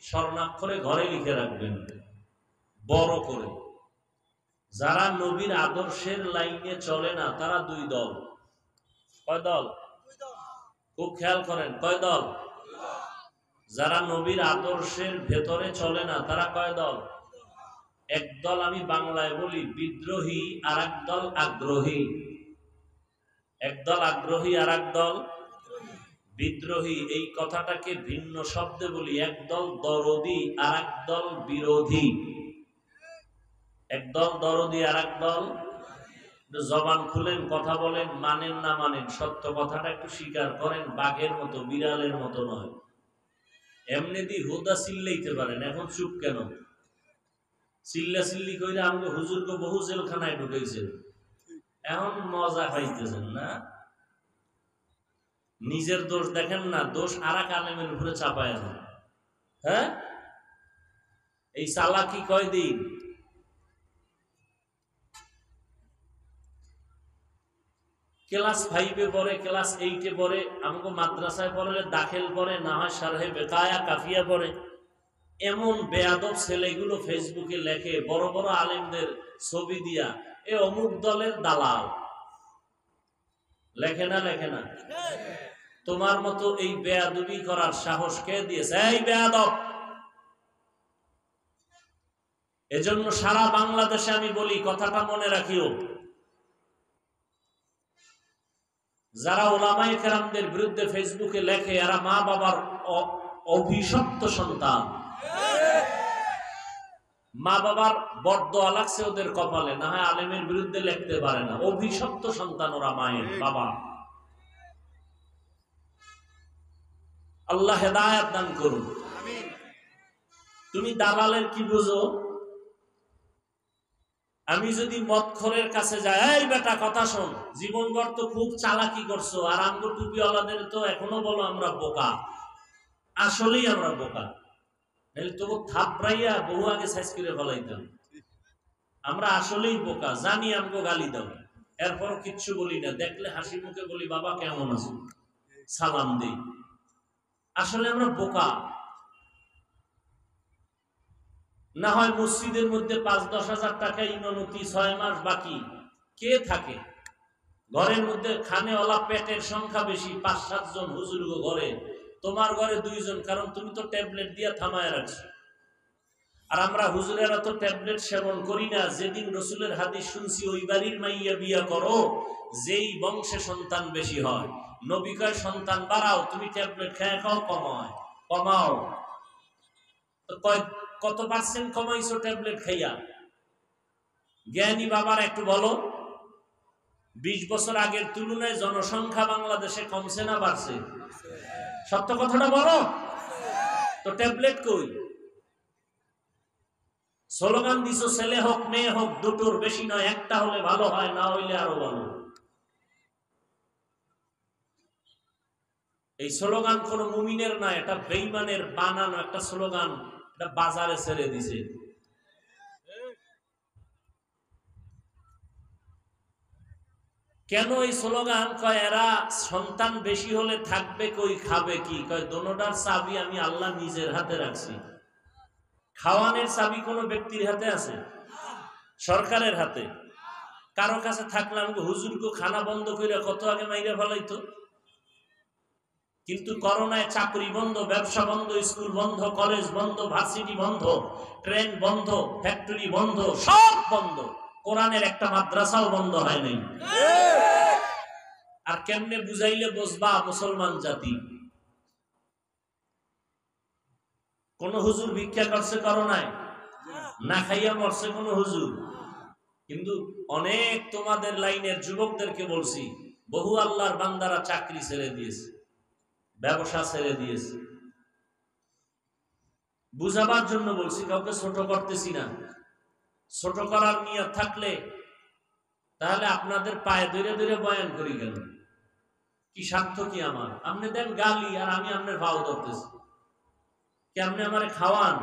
স্বর্ণাক্ষরে ঘরে লিখে রাখবেন বড় করে। যারা নবীর আদর্শের লাইনে চলে না তারা দুই দল। কয় দল? খুব খেয়াল করেন, কয় দল? যারা নবীর আদর্শের ভেতরে চলে না তারা কয় দল? একদল আমি বাংলায় বলি বিদ্রোহী, আর একদল আগ্রহী। একদল আগ্রহী আর একদল বিদ্রোহী। এই কথাটাকে ভিন্ন শব্দে বলি একদল দরদি আর একদল বিরোধী। একদল দরদি আর একদল। জবান খুলেন, কথা বলেন, মানেন না মানেন, সত্য কথাটা একটু স্বীকার করেন। বাঘের মতো, বিড়ালের মতো নয়। এমনি দি হুদা চিল্লাইতে পারেন, এখন চুপ কেন? চিল্লা চিল্লি কইরা আমাকে হুজুরকে বহু জেলখানায় ঢুকাইছেন, এখন মজা পাইতেছেন না? নিজের দোষ দেখেন না, দোষ আর এক আলেমের উপরে চাপায় না। হ্যাঁ, এই চালাকি কয়দিন? ক্লাস 5-এ পড়ে, ক্লাস 8-এ পড়ে, আমাকে মাদ্রাসায় পড়লে দাখিল পড়ে, না হয় শারহে বেকায়া কাফিয়া পড়ে। এমন বেয়াদব ছেলেগুলো ফেসবুকে লেখে বড় বড় আলেমদের ছবি দিয়া, এ অমুক দলের দালাল। লেখে না? লেখে না? তোমার মতো এই বেয়াদবি করার সাহস কে দিয়েছে? এই বেয়াদব! এজন্য সারা বাংলাদেশে আমি বলি, কথাটা মনে রাখিও, যারা উলামায়ে কেরামদের বিরুদ্ধে ফেসবুকে লেখে এরা মা বাবার অভিশপ্ত সন্তান। মা বাবার বরদোয়া লাগছে ওদের কপালে, না হয় আলেমের বিরুদ্ধে লিখতে পারে না। অভিশপ্ত সন্তান ওরা, মায়ের বাবা। আল্লাহ হেদায়েত দান করুন। তুমি দালালের কি বুঝো? আমি যদি মদখোরের কাছে যাই, এই বেটা কথা শোন, জীবনভর তো খুব চালাকি করছো, আর আমগো টুপিওয়ালাদের তো এখনো বলো আমরা বোকা। আসলেই আমরা বোকা, তবু থাপড়াইয়া বহু আগে সাইজ করে ফলাইতাম। আমরা আসলেই বোকা, জানি আমগো গালি দাও, এরপরও কিচ্ছু বলি না। দেখলে হাসি মুখে বলি বাবা কেমন আছো, সালাম দিই। আসলে আমরা বোকা। না হয় মসজিদের মধ্যে 5-10 হাজার টাকা ইমামতি, 6 মাস বাকি। কে থাকে ঘরের মধ্যে? খানেওয়ালা পেটের সংখ্যা বেশি, 5-7 জন হুজুর ঘরে, তোমার ঘরে 2 জন, কারণ তুমি তো ট্যাবলেট দিয়া থামায় রাখছো। আর আমরা হুজুরেরা তো ট্যাবলেট সেবন করি না। যেদিন রসুলের হাদিস শুনছি, ওই বাড়ির মাইয়া বিয়া করো যেই বংশে সন্তান বেশি হয়। নবী কয় সন্তান বাড়াও, তুমি ট্যাবলেট খেয়ে খাও, কমাও। তো কত পার্সেন্ট কমাইছো ট্যাবলেট খাইয়া? জ্ঞানী বাবার একটু বলো, 20 বছর আগের তুলনায় জনসংখ্যা বাংলাদেশে কমছে না বাড়ছে? সত্য কথাটা বলো। তো ট্যাবলেট কই? স্লোগান দিছো ছেলে হোক মেয়ে হোক দুটোর বেশি নয়, একটা হলে ভালো হয়, না হইলে আরো ভালো। এই স্লোগান কোন মুমিনের না, এটা বেঈমানের বানানো একটা স্লোগান, এটা বাজারে ছেড়ে দিছে। কেন এই স্লোগান? কয় এরা সন্তান বেশি হলে থাকবে কই, খাবে কি? কয় দোনোটার চাবি আমি আল্লাহ নিজের হাতে রাখছি। খাওয়ানোর চাবি কোনো ব্যক্তির হাতে আছে? সরকারের হাতে। কারো কাছে থাকলে আমাকে হুজুরকে খানা বন্ধ করে কত আগে মাইরা ফেলাইতো। কিন্তু করোনায় চাকরি বন্ধ, ব্যবসা বন্ধ, স্কুল বন্ধ, কলেজ বন্ধ, ভার্সিটি বন্ধ, ট্রেন বন্ধ, ফ্যাক্টরি বন্ধ, সব বন্ধ। কোরআনের একটা মাদ্রাসাও বন্ধ হয় নাই। আর কেমনে বুঝাইলে বুঝবা মুসলমান জাতি? কোন হুজুর ভিক্ষা করছে করোনায়? না খাইয়া মরছে কোন হুজুর? কিন্তু অনেক তোমাদের লাইনের যুবকদেরকে বলছি, বহু আল্লাহর বান্দারা চাকরি ছেড়ে দিয়েছে, ব্যবসা ছেড়ে দিয়েছে। বুঝাবার জন্য বলছি, কাউকে ছোট করতেছি না। ছোট করার নিয়ত থাকলে তাহলে আপনাদের পায়ে ধরে ধরে বয়ান করি কেন? কি স্বার্থ কি আমার? আপনি দেন গালি আর আমি আপনার ভাও ধরতেছি। কেমনে আমারে খাওয়ান?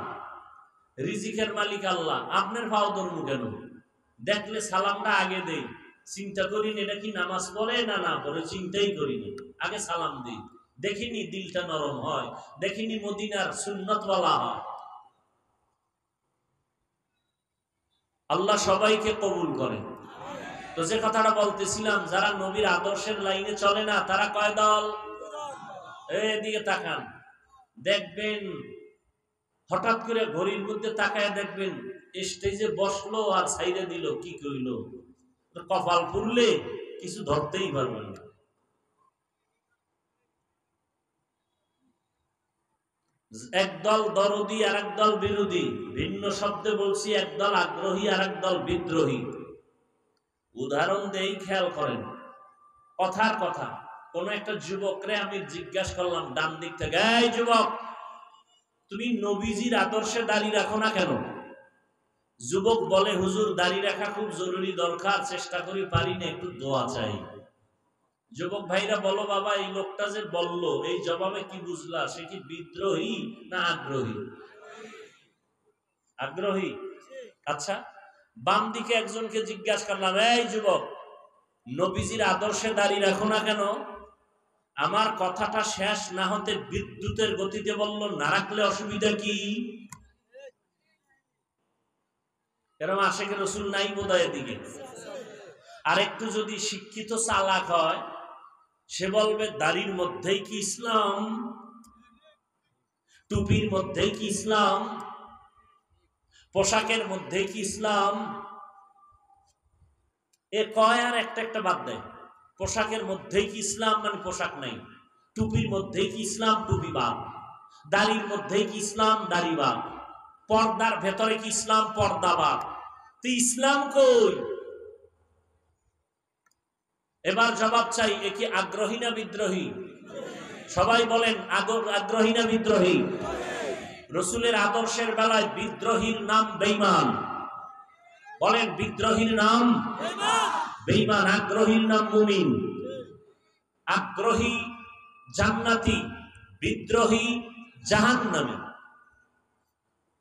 রিজিকের মালিক আল্লাহ, আপনার ভাও ধরবো কেন? দেখলে সালামটা আগে দেই, চিন্তা করিনি এটা কি নামাজ পড়ে না না পড়ে, চিন্তাই করিনি, আগে সালাম দিই। দেখিনি দিলটা নরম হয়, দেখিনি মদিনার সুন্নতওয়ালা হয়। আল্লাহ সবাইকে কবুল করে। তো যে কথাটা বলতেছিলাম, যারা নবীর আদর্শের লাইনে চলে না তারা কয় দল? এদিকে তাকান, দেখবেন হঠাৎ করে ঘড়ির মধ্যে তাকায় দেখবেন স্টেজে বসলো আর সাইডে দিল, কি কইল? কপাল পুরলে কিছু ধরতেই পারবেন না। একদল দরদি আর একদল বিরোধী, ভিন্ন শব্দে বলছি, একদল আগ্রহী আর একদল বিদ্রোহী। উদাহরণ দেই, খেয়াল করেন। কথার কথা, কোন একটা যুবকরে আমি জিজ্ঞাসা করলাম ডান দিক থেকে, এই যুবক, তুমি নবীজির আদর্শে দাঁড়িয়ে রাখো না কেন? যুবক বলে, হুজুর দাঁড়িয়ে রাখা খুব জরুরি দরকার, চেষ্টা করি, পারি না, একটু দোয়া চাই। যুবক ভাইরা বলো, বাবা এই লোকটা যে বলল, এই জবাবে কি বুঝলা? সে কি বিদ্রোহী না আগ্রহী? আগ্রহী। আচ্ছা, বাম দিকে একজনকে জিজ্ঞাসা করলাম, এই যুবক, নবীজির আদর্শে দাঁড়িয়ে রাখো না কেন? আমার কথাটা শেষ না হতে বিদ্যুতের গতিতে বলল, না রাখলে অসুবিধা কি? এরকম আশেকের রসুল নাই বোধহয় এদিকে। আর একটু যদি শিক্ষিত চালাক হয়, সে বলবে, দাড়ির মধ্যেই কি ইসলাম? টুপির মধ্যেই কি ইসলাম? পোশাকের মধ্যেই কি ইসলাম? এ কয় আর একটা একটা বাদ দেয়। পোশাকের মধ্যেই কি ইসলাম? মানে পোশাক নাই। টুপির মধ্যেই কি ইসলাম? টুপি বাদ। দাড়ির মধ্যেই কি ইসলাম? দাড়ি বাদ। পর্দার ভেতরে কি ইসলাম? পর্দা বাদ। তো ইসলাম কই? এবার জবাব চাই, এ কি আগ্রহী না বিদ্রোহী? সবাই বলেন, আগ্রহী না বিদ্রোহী? রসুলের আদর্শের বেলায় বিদ্রোহীর নাম বেঈমান। বলেন, বিদ্রোহীর নাম বেঈমান, আগ্রহীর নাম মুমিন। আগ্রহী জান্নাতি, বিদ্রোহী জাহান্নামী।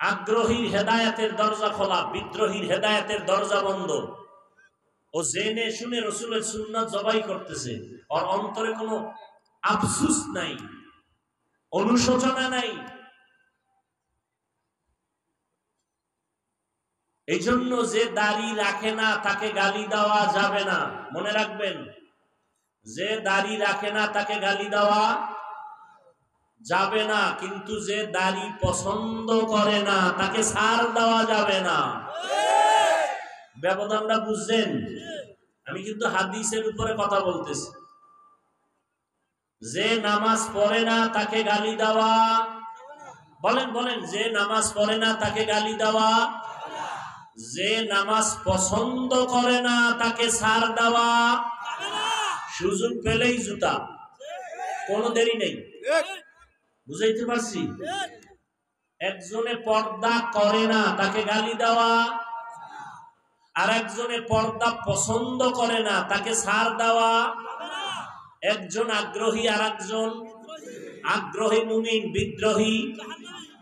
আগ্রহীর হেদায়েতের দরজা খোলা, বিদ্রোহীর হেদায়েতের দরজা বন্ধ। ও জেনে শুনে রসুলের সুন্নাত জবাই করতেছে, ওর অন্তরে কোনো আফসুস নাই, অনুশোচনা নাই। এই জন্য যে দাড়ি রাখে না তাকে গালি দেওয়া যাবে না, মনে রাখবেন। যে দাড়ি রাখে না তাকে গালি দেওয়া যাবে না, কিন্তু যে দাড়ি পছন্দ করে না তাকে ছাড় দেওয়া যাবে না। ব্যবধানটা বুঝছেন? আমি কিন্তু হাদিসের উপরে কথা বলতেছি। যে নামাজ পড়ে না তাকে গালি দেওয়া, বলেন বলেন, যে নামাজ পড়ে না তাকে গালি দেওয়া, যে নামাজ পছন্দ করে না তাকে ছাড় দেওয়া, সুযোগ পেলেই জুতা, কোনো দেরি নেই। বুঝাইতে পারছি? একজনে পর্দা করে না তাকে গালি দেওয়া, আর একজনে পর্দা পছন্দ করে না তাকে ছাড় দেওয়া। একজন আগ্রহী আর একজন আগ্রহী মুমিন, বিদ্রোহী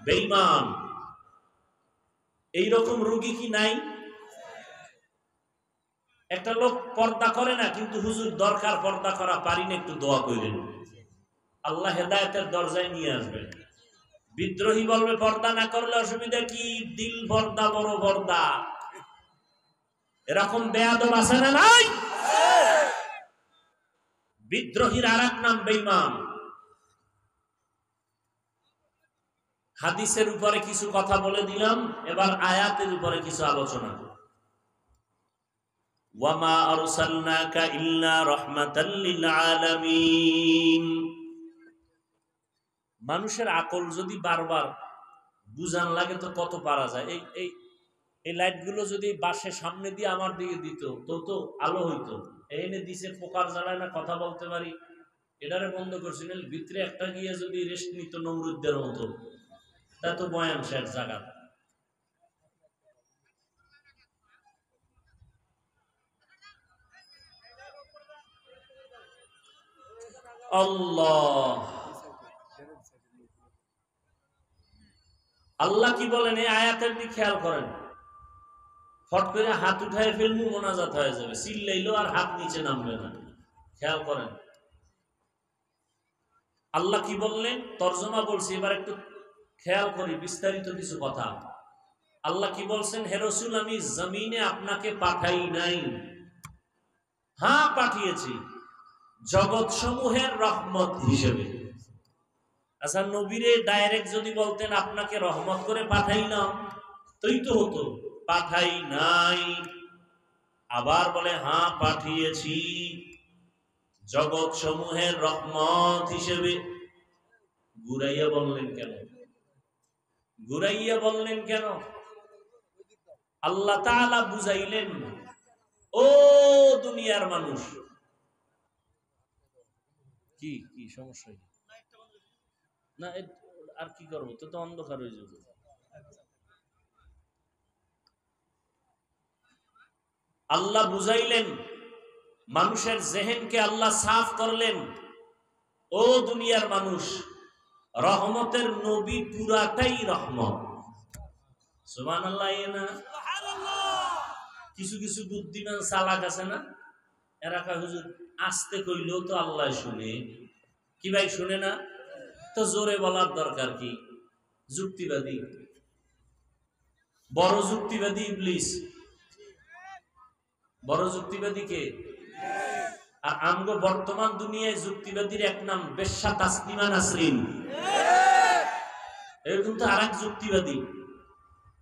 বেঈমান। এইরকম রোগী কি নাই? একটা লোক পর্দা করে না, কিন্তু হুজুর দরকার পর্দা করা, পারি না, একটু দোয়া করেন, আল্লাহ হেদায়েতের দরজায় নিয়ে আসবেন। বিদ্রোহী বলবে, পর্দা না করলে অসুবিধা কি? দিল পর্দা, বড় পর্দা। এরকম বেয়াদব আছে না নাই? বিদ্রোহীর আর এক নাম বেঈমান। হাদিসের উপরে কিছু কথা বলে দিলাম, এবার আয়াতের উপরে কিছু আলোচনা। ওয়ামা আরসালনাকা ইল্লা রাহমাতাল লিল আলামিন। মানুষের আকল যদি বারবার বুঝান লাগে তো কত পারা যায়। এই লাইটগুলো যদি বাসে সামনে দিয়ে আমার দিকে দিত তো আলো হইতো। এনে দিছে পোকার জ্বালায় না কথা বলতে পারি, এটারে বন্ধ করছিল, ভিতরে একটা গিয়ে যদি রেস্ট নিত নমরুদদের মতো, তা তো বয়ান শেষ জায়গা। আল্লাহ আল্লাহ কি বলেন এই আয়াতের দিকে খেয়াল করেন। ফট করে হাত উঠায় ফেলবো, মোনাজাত হয়ে যাবে, চিল্লাইলো আর হাত নিচে নামবে না। খেয়াল করেন আল্লাহ কি বললেন, তর্জমা বলছি, এবার একটু খেয়াল করি বিস্তারিত কিছু কথা। আল্লাহ কি বলছেন, হে রাসূল আমি জমিনে আপনাকে পাঠাই নাই, হ্যাঁ পাঠিয়েছি জগৎ সমূহের রহমত হিসেবে। আচ্ছা নবীরে ডাইরেক্ট যদি বলতেন আপনাকে রহমত করে পাঠাইলাম তোই তো হতো, পাঠাই নাই। আবার বলে হ্যাঁ পাঠিয়েছি জগৎ সমূহের রহমত হিসেবে। ঘুরাইয়া বললেন কেন? ঘুরাইয়া বললেন কেন? আল্লাহ তাআলা বুঝাইলেন, ও দুনিয়ার মানুষ, কি কি সমস্যা না, আর কি করবো, তো অন্ধকার হয়ে যাবে। আল্লাহ বুঝাইলেন, মানুষের জেহেনকে আল্লাহ সাফ করলেন, ও দুনিয়ার মানুষ, রহমতের নবী পুরাটাই রহমত। সুবহানাল্লাহ। না কিছু কিছু বুদ্ধিমান চালাক আছে না, এরা কয় হুজুর আস্তে কইলেও তো আল্লাহ শুনে। কি ভাই শুনে না? তো জোরে বলার দরকার কি? যুক্তিবাদী, বড় যুক্তিবাদী ইবলিস। বড় যুক্তিবাদী কে? আর আমগো বর্তমান দুনিয়ায় যুক্তিবাদীর এক নাম বেশ্যা তাসলিমা নাসরিন। এরকম তো আরেক যুক্তিবাদী,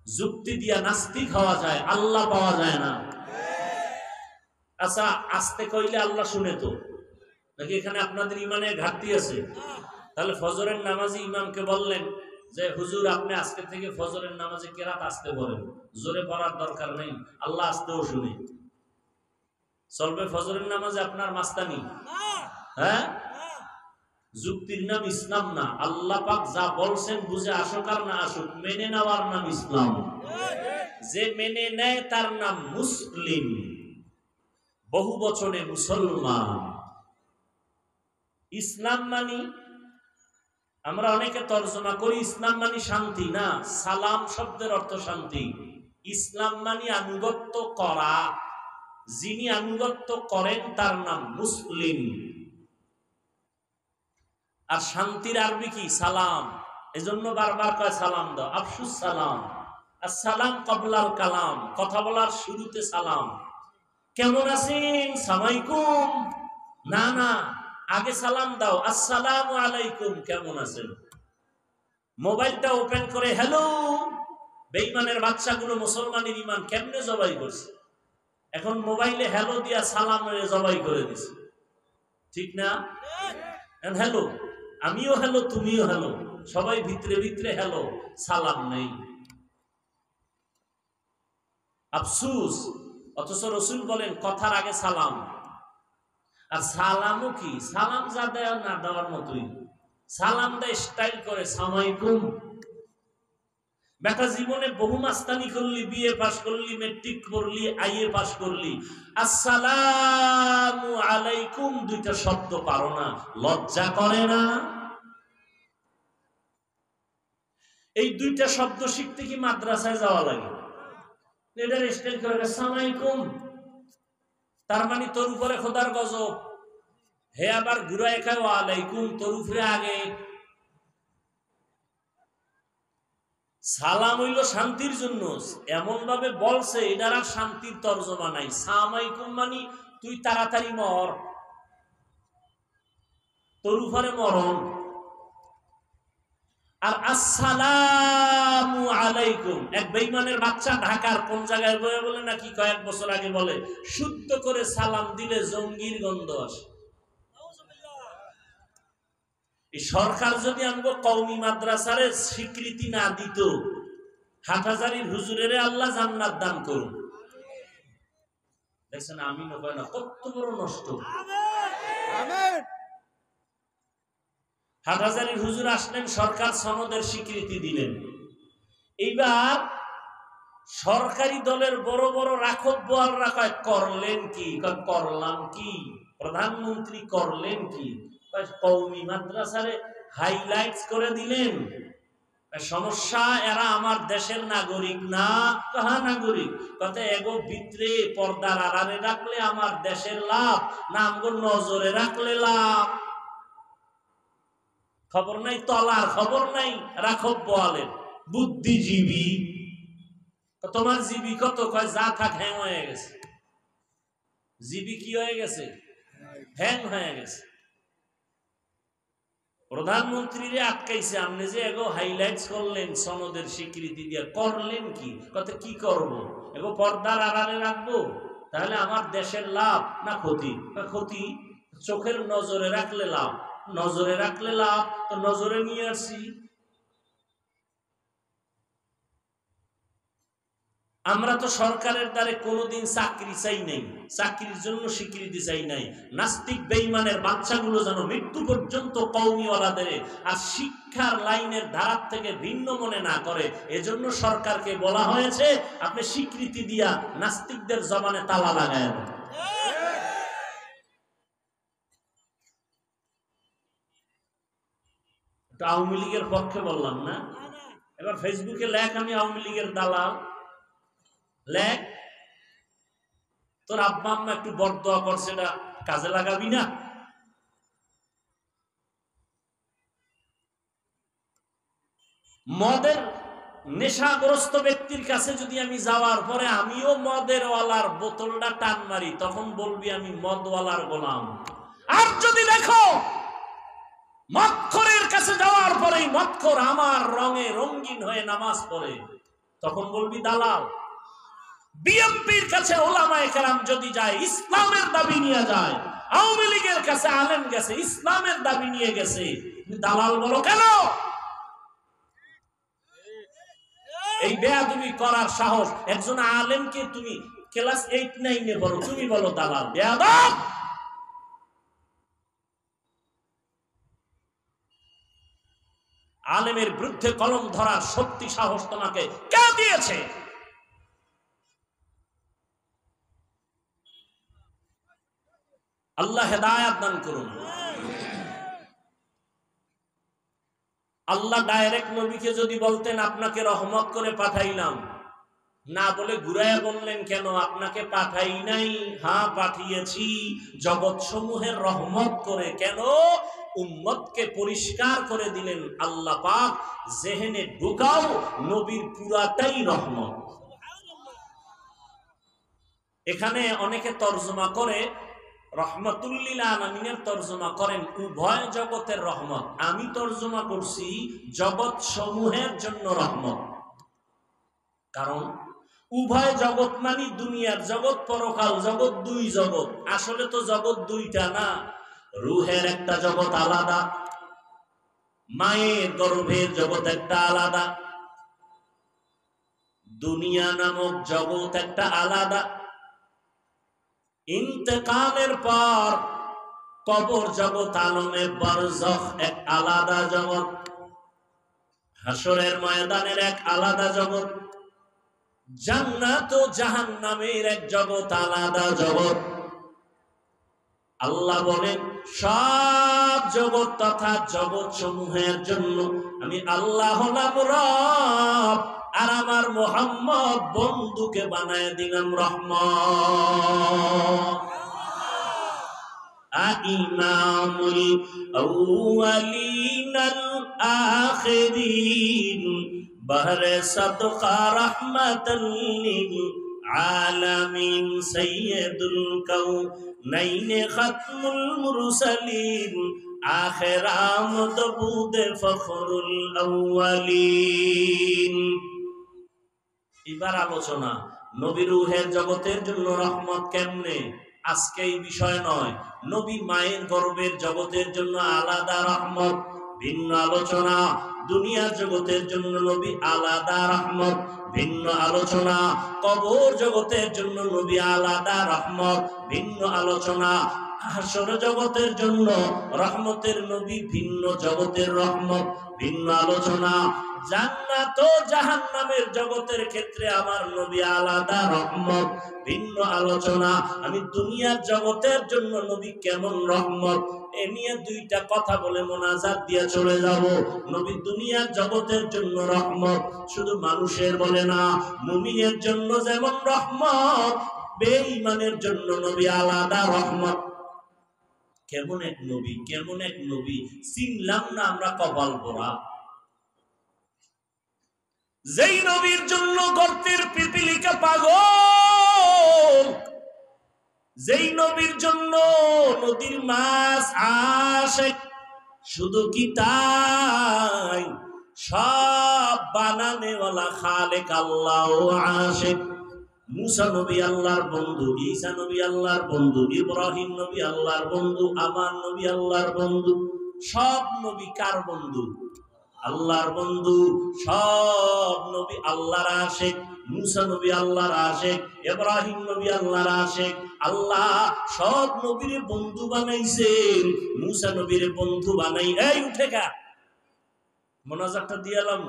যুক্তি দিয়া নাস্তিক হওয়া যায়, আল্লাহ পাওয়া যায় না। আচ্ছা আস্তে কইলে আল্লাহ শুনে তো নাকি? এখানে আপনাদের ইমানের ঘাটতি আছে। তাহলে ফজরের নামাজি ইমামকে বললেন যে হুজুর আপনি আজকে থেকে ফজরের নামাজে কেরাত আস্তে পড়েন, জোরে পড়ার দরকার নেই, আল্লাহ আস্তেও শুনে। চলবে ফজরের নামাজে আপনার মাস্তানি? হ্যাঁ, যুক্তির নাম ইসলাম না। আল্লাহ পাক যা বলছেন বুঝে আসুক আর না আসুক, মেনে নেওয়ার নাম ইসলাম। যে মেনে নেয় তার নাম মুসলিম, বহু বচনে মুসলমান। ইসলাম মানি, আমরা অনেকে তর্জমা করি ইসলাম মানি শান্তি, না, সালাম শব্দের অর্থ শান্তি। ইসলাম মানি আনুগত্য করা, যিনি আনুগত্য করেন তার নাম মুসলিম। আর শান্তির আরবি কি? সালাম। এজন্য বারবার কয় সালাম দাও, আফসুস সালাম। আসসালাম ক্বাবলাল কালাম, কথা বলার শুরুতে সালাম। কেমন আছেন? সালামালাইকুম। না না, আগে সালাম দাও, আসসালামু আলাইকুম, কেমন আছেন। মোবাইলটা ওপেন করে হ্যালো। বেঈমানের বাচ্চাগুলো মুসলমানের ইমান কেমনে জবাই করছে? এখন মোবাইলে হ্যালো দিয়া সালাম জবাই করে দিছে, ঠিক না? হ্যালো, আমিও হ্যালো, তুমিও হ্যালো, সবাই ভিতরে ভিতরে হ্যালো, সালাম নেই। আফসুস। অথচ রাসূল বলেন কথার আগে সালাম। আর সালামও কি? সালাম যা দেয় না দেওয়ার মতোই। সালাম দেয় স্টাইল করে, সালামালাইকুম। বেটা জীবনে বহু মাস্তানি করলি, বিএ পাস করলি, মেট্রিক করলি, আইএ পাস করলি, আসসালামু আলাইকুম দুইটা শব্দ পারো না, লজ্জা করে না? এই দুইটা শব্দ শিখতে কি মাদ্রাসায় যাওয়া লাগে? এটার স্টাইল করে আসসালামালাইকুম, তার মানে তোর উপরে খোদার গজব। হে আবার ঘুরায় খায় ওয়ালাইকুম, তোর উপরে আগে। সালাম হইল শান্তির জন্য, এমন ভাবে বলছে এটার আর শান্তির তর্জমা নাই। সালামালাইকুম মানে তুই তাড়াতাড়ি মর, তোর উপরে মরণ। আর আসসালামু আলাইকুম, এক বেঈমানের বাচ্চা ঢাকার কোন জায়গায় বলে নাকি কয়েক বছর আগে বলে শুদ্ধ করে সালাম দিলে জঙ্গির গন্ধ আসে। এই সরকার যদি আমগো কওমি মাদ্রাসারে স্বীকৃতি না দিত, হাটহাজারীর হুজুরের আল্লাহ জান্নাত দান করুন। দেখছেন আমিন হয় না, কত বড় নষ্ট। আমিন। হাটহাজারীর হুজুর আসলেন, সরকার সনদের স্বীকৃতি দিলেন। এইবার সরকারি দলের বড় বড় রাখব বোয়ালরা কয় করলেন কি? করলাম কি? প্রধানমন্ত্রী করলেন কি? কওমি মাদ্রাসারে হাইলাইটস করে দিলেন। সমস্যা, এরা আমার দেশের নাগরিক না। কাহা নাগরিক? কথা এগো ভিতরে পর্দার আড়ালে রাখলে আমার দেশের লাভ, না আমগো নজরে রাখলে লাভ? খবর নাই তলার, খবর নাই রাখব বোয়ালের। বুদ্ধিজীবী তোমার জিবি কত? কয় যা থাক হ্যাং হয়ে গেছে। জিবি কি হয়ে গেছে? হ্যাং হয়ে গেছে। প্রধানমন্ত্রীরে আটকাইছে, আপনি যে এগো হাইলাইটস করলেন সনদের স্বীকৃতি দিয়ে, করলেন কি? কত কি করব? এগো পর্দার আড়ালে রাখবো, তাহলে আমার দেশের লাভ না ক্ষতি? ক্ষতি। চোখের নজরে রাখলে লাভ, নজরে রাখলে লাভ, তো নজরে নিয়ে আসি। আমরা তো সরকারের দ্বারে কোনোদিন চাকরি চাই নাই, চাকরির জন্য স্বীকৃতি চাই নাই। নাস্তিক বেঈমানের বাচ্চাগুলো যেন মৃত্যু পর্যন্ত কওমিওয়ালাদের আর শিক্ষার লাইনের ধারার থেকে ভিন্ন মনে না করে, এজন্য সরকারকে বলা হয়েছে আপনি স্বীকৃতি দিয়া নাস্তিকদের জবানে তালা লাগায়। আওয়ামী লীগের পক্ষে বললাম না, এবার ফেসবুকে লেখ আমি আওয়ামী লীগের দালাল, লেখ। তোর আব্বা আম্মা একটু বরদোয়া করছে, এটা কাজে লাগাবি না? মদের নেশাগ্রস্ত ব্যক্তির কাছে যদি আমি যাওয়ার পরে আমিও মদের ওয়ালার বোতলটা টান মারি, তখন বলবি আমি মদওয়ালার গোলাম। আর যদি দেখো মদখোরের কাছে যাওয়ার পরেই মদখোর আমার রঙে রঙিন হয়ে নামাজ পড়ে, তখন বলবি দালাল। বিএনপির কাছে ওলামায়ে কেরাম যদি যায়, ইসলামের দাবি নিয়ে যায়, আওয়ামী লীগের কাছে আলেম গেছে, ইসলামের দাবি নিয়ে গেছে, দালাল বলো কেন? এই বেয়াদবি করার সাহস একজন আলেমকে, তুমি ক্লাস 8-9 পড়ো, তুমি বলো দালাল, বেয়াদব। আলেমের বিরুদ্ধে কলম ধরার শক্তি সাহস তোমাকে কে দিয়েছে? আল্লাহ হেদায়েত দান করুন। আল্লাহ ডাইরেক্ট নবীকে যদি বলতেন আপনাকে রহমত করে পাঠাইলাম, না বলে ঘুরাইয়া বললেন কেন? আপনাকে পাঠাই নাই, হ্যাঁ পাঠিয়েছি জগৎ সমূহের রহমত করে। কেন? উম্মতকে পরিষ্কার করে দিলেন আল্লাহ পাক, জেহেনে ঢুকাও নবীর পুরাটাই রহমত। এখানে অনেকে তর্জমা করে রহমাতুল্লিল আলামিনের তর্জমা করেন উভয় জগতের রহমত। আমি তর্জমা করছি জগৎ সমূহের জন্য রহমত। কারণ উভয় জগৎ মানে দুনিয়ার জগৎ, পরকাল জগৎ, দুই জগৎ। আসলে তো জগৎ দুইটা না, রুহের একটা জগৎ আলাদা, মায়ের গর্ভের জগৎ একটা আলাদা, দুনিয়া নামক জগৎ একটা আলাদা, ইন্তেকালের পর কবর জগৎ আলমে বারজাখ এক আলাদা জগৎ, হাসরের ময়দানের এক আলাদা জগৎ, জান্নাত ও জাহান্নামের এক জগৎ আলাদা জগৎ। আল্লাহ বলেন সব জগৎ তথা জগৎ সমূহের জন্য আমি আল্লাহ হলাম রব, আর আমার মুহাম্মদ বন্ধুকে বানায় দিলাম রহমত। ইমামুল আউয়ালিন আল আখিরিন বহরে সাদকা রাহমাতাল লিল আলামিন সাইয়্যিদুল কাউনাইন খাতমুল মুরসালিন আখির আমদ বুদে ফখরুল আউয়ালিন। এবার আলোচনা নবী রূহের জগতের জন্য রহমত কেমনে, আজকে এই বিষয় নয়। নবী মায়ের গর্ভের জগতের জন্য আলাদা রহমত, ভিন্ন আলোচনা। দুনিয়ার জগতের জন্য নবী আলাদা রহমত, ভিন্ন আলোচনা। কবর জগতের জন্য নবী আলাদা রহমত, ভিন্ন আলোচনা। হাসর জগতের জন্য রহমতের নবী, ভিন্ন জগতের রহমত, ভিন্ন আলোচনা। জান্নাত ও জাহান্নামের জগতের ক্ষেত্রে আমার নবী আলাদা রহমত, ভিন্ন আলোচনা। আমি দুনিয়ার জগতের জন্য নবী কেমন রহমত, এ নিয়ে দুইটা কথা বলে মোনাজাত দিয়ে চলে যাব। নবী দুনিয়ার জগতের জন্য রহমত, শুধু মানুষের বলে না, মুমিনের জন্য যেমন রহমত, বেঈমানের জন্য নবী আলাদা রহমত। কেমন এক নবী, কেমন এক নবী, চিনলাম না আমরা কপাল পোড়া। যেই নবীর জন্য গর্তের পিপিলিকা পাগল, যেই নবীর জন্য নদীর মাছ আশেক, শুধু কি তাই, সব বানানেওয়ালা খালেক আল্লাহ আশেক। মুসা নবী আল্লাহর বন্ধু, ঈসা নবী আল্লাহর বন্ধু, ইব্রাহিম নবী আল্লাহর বন্ধু, আমার নবী আল্লাহর বন্ধু। সব নবী কার বন্ধু? আল্লাহর বন্ধু। সব নবী আল্লাহর আশিক। মুসা নবী আল্লাহর আশিক, ইব্রাহিম নবী আল্লাহর আশিক। আল্লাহ সব নবীর বন্ধু বানাইছেন, মুসা নবীর বন্ধু বানাই। এই উঠে গা, মোনাজাতটা দিয়ালাম।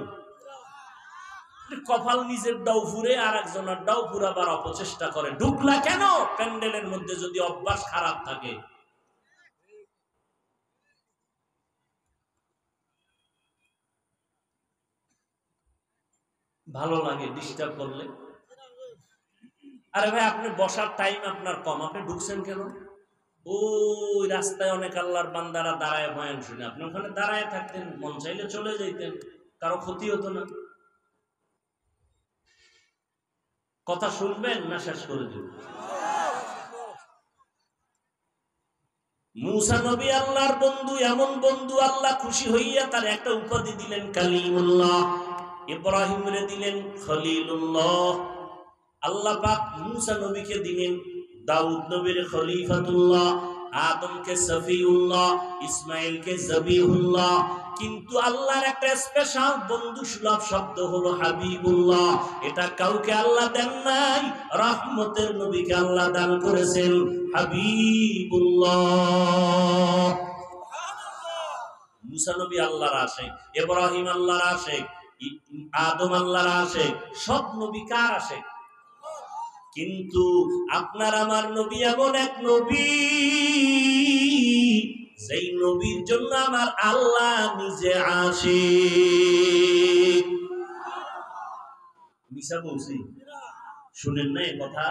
কপাল নিজের ডাউ ফুরে আর একজনের ডাউ ফুরাবার অপচেষ্টা করে। ঢুকলা কেন প্যান্ডেলের মধ্যে যদি অভ্যাস খারাপ থাকে? ভালো লাগে ডিস্টার্ব করলে? আরে ভাই, আপনি বসার টাইম আপনার কম, আপনি ঢুকছেন কেন? ওই রাস্তায় অনেক আল্লাহর বান্দারা দাঁড়ায় বয়ান শুনে, আপনি ওখানে দাঁড়ায় থাকতেন, মন চাইলে চলে যাইতেন, কারো ক্ষতি হতো না। কথা শুনবেন না শেষ করে দিব? মুসা নবী আল্লাহর বন্ধু, এমন বন্ধু আল্লাহ খুশি হইয়া তার একটা উপাধি দিলেন কালিমুল্লাহ। ইব্রাহিমরে দিলেন খলিলুল্লাহ। আল্লাহ পাক মুসা নবীকে দিলেন দাউদ নবীর খলিফাতুল্লাহ, আদমকে সফিউল্লাহ, ইসমাইলকে জবিহুল্লাহ। কিন্তু আল্লাহর একটা স্পেশাল বন্ধু সুলভ শব্দ হলো হাবিবুল্লাহ। এটা কাউকে আল্লাহ দেন নাই, রহমতের নবীকে আল্লাহ দান করেছেন হাবিবুল্লাহ। মুসা নবী আল্লাহর আশিক, ইব্রাহিম আল্লাহর আশিক, আদম আল্লাহর আশিক, সব নবী কার আশিক? কিন্তু আপনার আমার নবী এমন এক নবী, যেই নবীর জন্য আমার আল্লাহ নিজে আশিক। মিশা বলছি? শুনেন না কথা?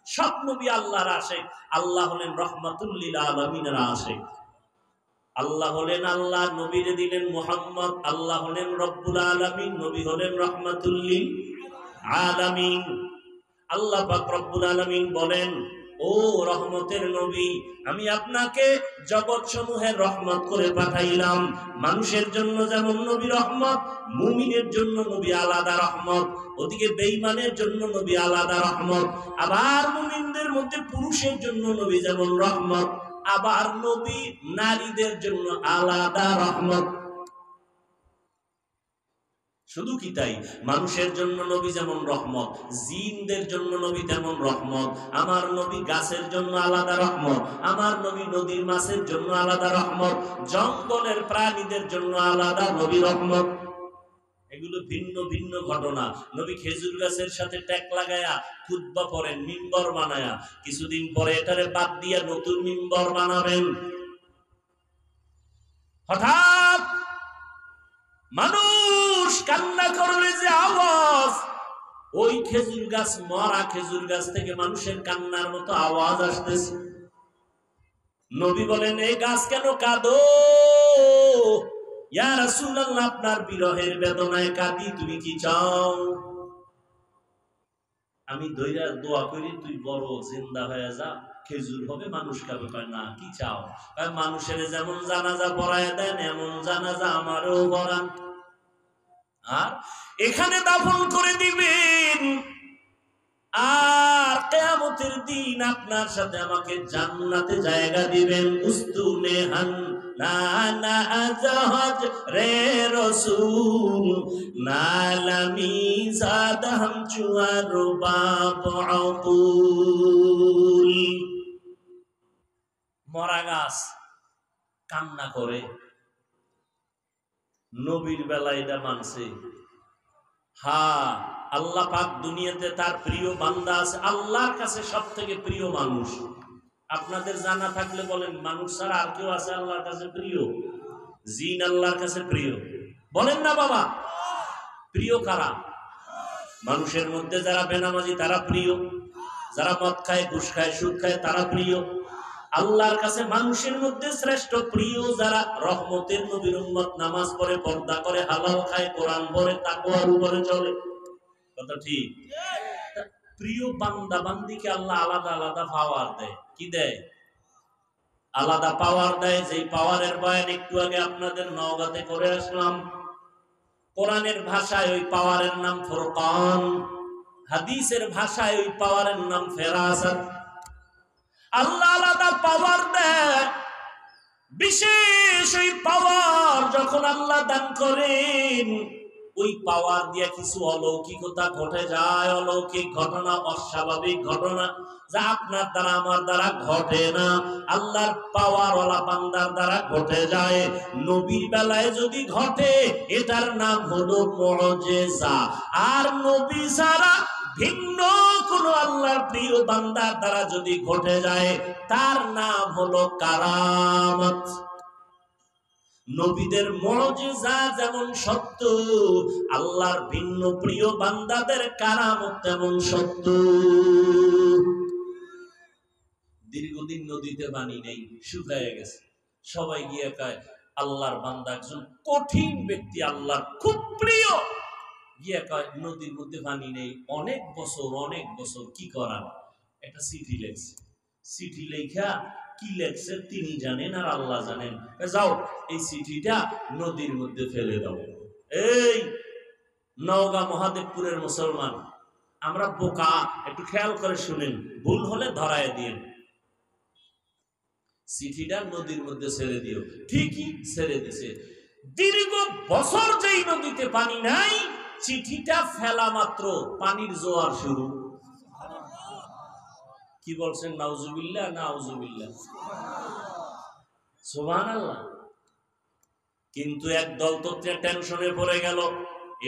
সব নবী আল্লাহর আশিক। আল্লাহ হলেন রহমাতুল লিল আলামিনের আশিক। আল্লাহ হলেন আল্লাহ, নবীরে দিলেন মুহাম্মদ। আল্লাহ হলেন রব্বুল আলামিন, নবী হলেন রহমাতুল লিল আলামিন। আল্লাহ পাক রব্বুল আলামিন বলেন, ও রহমতের নবী, আমি আপনাকে জগৎ সমূহের রহমত করে পাঠাইলাম। মানুষের জন্য যেমন নবী রহমত, মুমিনের জন্য নবী আলাদা রহমত, ওদিকে বেঈমানের জন্য নবী আলাদা রহমত। আবার মুমিনদের মধ্যে পুরুষের জন্য নবী যেমন রহমত, আবার নবী নারীদের জন্য আলাদা রহমত। শুধু কি তাই, মানুষের জন্য নবী যেমন রহমত, জিনদের জন্য নবী তেমন রহমত। আমার নবী গাছের জন্য আলাদা রহমত, আমার নবী নদীর মাছের জন্য আলাদা রহমত, জঙ্গলের প্রাণীদের জন্য আলাদা নবী রহমত। এগুলো ভিন্ন ভিন্ন ঘটনা। নবী খেজুর গাছের সাথে ট্যাক লাগায়া খুতবা পড়েন, মিম্বর বানায়া। কিছুদিন পরে এটারে বাদ দিয়া নতুন মিম্বর বানাবেন। হঠাৎ মানুষ কান্না করলে যে আওয়াজ, ওই খেজুর গাছ, মরা খেজুর গাছ থেকে মানুষের কান্নার মতো আওয়াজ আসতেছে। নবী বলেন, এই গাছ কেন কাঁদো? ইয়া রাসূলুল্লাহ, আপনার বিরহের বেদনায় কাঁদি, তুমি কি চাও? আমি দইরা দোয়া করি তুই বড় জিন্দা হয়ে যা, খেজুর হবে, মানুষ খাবে। কয় না, কি চাও? মানুষের যেমন জানাজা পড়ায় দেন, এমন জানাজা আমারও পড়ান, আর এখানে দাফন করে দিবেন, আর কিয়ামতের দিন আপনার সাথে আমাকে জান্নাতে জায়গা দিবেন। উস্তুনে হান না না জাহাজ রে রাসূল, নালামি জাদ হাম চুয়ার বাপ আকুল। মরা গাছ কান্না করে, নবীর বেলায় এটা মানছে। হ্যাঁ, আল্লাহ পাক দুনিয়াতে তার প্রিয় বান্দা আছে। আল্লাহর কাছে সব থেকে প্রিয় মানুষ। আপনাদের জানা থাকলে বলেন, মানুষ ছাড়া আর কেউ আছে আল্লাহর কাছে প্রিয়? জিন আল্লাহর কাছে প্রিয়? বলেন না বাবা, প্রিয় কারা? মানুষের মধ্যে যারা বেনামাজি তারা প্রিয়, যারা মদ খায়, ঘুষ খায়, সুদ খায় তারা প্রিয়, আল্লাহর কাছে মানুষের মধ্যে শ্রেষ্ঠ প্রিয় যারা রহমতের নবীর উম্মত, নামাজ পড়ে, পর্দা করে, হালাল খায়, কোরআন পড়ে, তাকওয়ার উপরে চলে। কথা ঠিক? প্রিয় বান্দা বান্দিকে আল্লাহ আলাদা আলাদা পাওয়ার দেয়। কি দেয়? আলাদা পাওয়ার দেয়। যেই পাওয়ারের বয়ান একটু আগে আপনাদের নওগাঁতে করে আসলাম। কোরআনের ভাষায় ওই পাওয়ারের নাম ফুরকান, হাদিসের ভাষায় ওই পাওয়ারের নাম ফেরাসাত। আল্লাহ আলাদা পাওয়ার দেয়। বিশেষ ওই পাওয়ার যখন আল্লাহ দান করেন, ওই পাওয়ার দিয়ে কিছু অলৌকিকতা ঘটে যায়। অলৌকিক ঘটনা, অস্বাভাবিক ঘটনা যা আপনার দ্বারা আমার দ্বারা ঘটে না, আল্লাহর পাওয়ারওয়ালা বান্দার দ্বারা ঘটে যায়। নবীর বেলায় যদি ঘটে এটার নাম হলো মুআজিজা। আর নবী ছাড়া ভিন্ন কোন আল্লাহর প্রিয় বান্দার দ্বারা যদি ঘটে যায় তার নাম হলো কারামত। নবীদের মুআজিজা যেমন সত্য, আল্লাহর ভিন্ন প্রিয় বান্দাদের কারামত তেমন সত্য। দীর্ঘদিন নদীতে পানি নেই, শুকায় গেছে। সবাই গিয়ে কয় আল্লাহর বান্দা একজন কঠিন ব্যক্তি, আল্লাহর খুব প্রিয়, গিয়ে কয় নদীর মধ্যে পানি নেই, অনেক বছর কি করার? একটা চিঠি লেখছে। চিঠি লেখা কি লেখছে তিনি জানেন আর আল্লাহ জানেন। যাও এই চিঠিটা নদীর মধ্যে ফেলে দাও। এই নওগাঁ মহাদেবপুরের মুসলমান, আমরা বোকা, একটু খেয়াল করে শুনেন, ভুল হলে ধরায় দিন। চিঠিটা নদীর মধ্যে ছেড়ে দিও। ঠিকই ছেড়ে দিছে। দীর্ঘ বছর যেই নদীতে পানি নাই, চিঠিটা ফেলা মাত্র পানির জোয়ার শুরু। কি বলছেন? নাউজুবিল্লাহ, নাউজুবিল্লাহ, সুবহানাল্লাহ। কিন্তু একদল তো টেনশনে পড়ে গেল,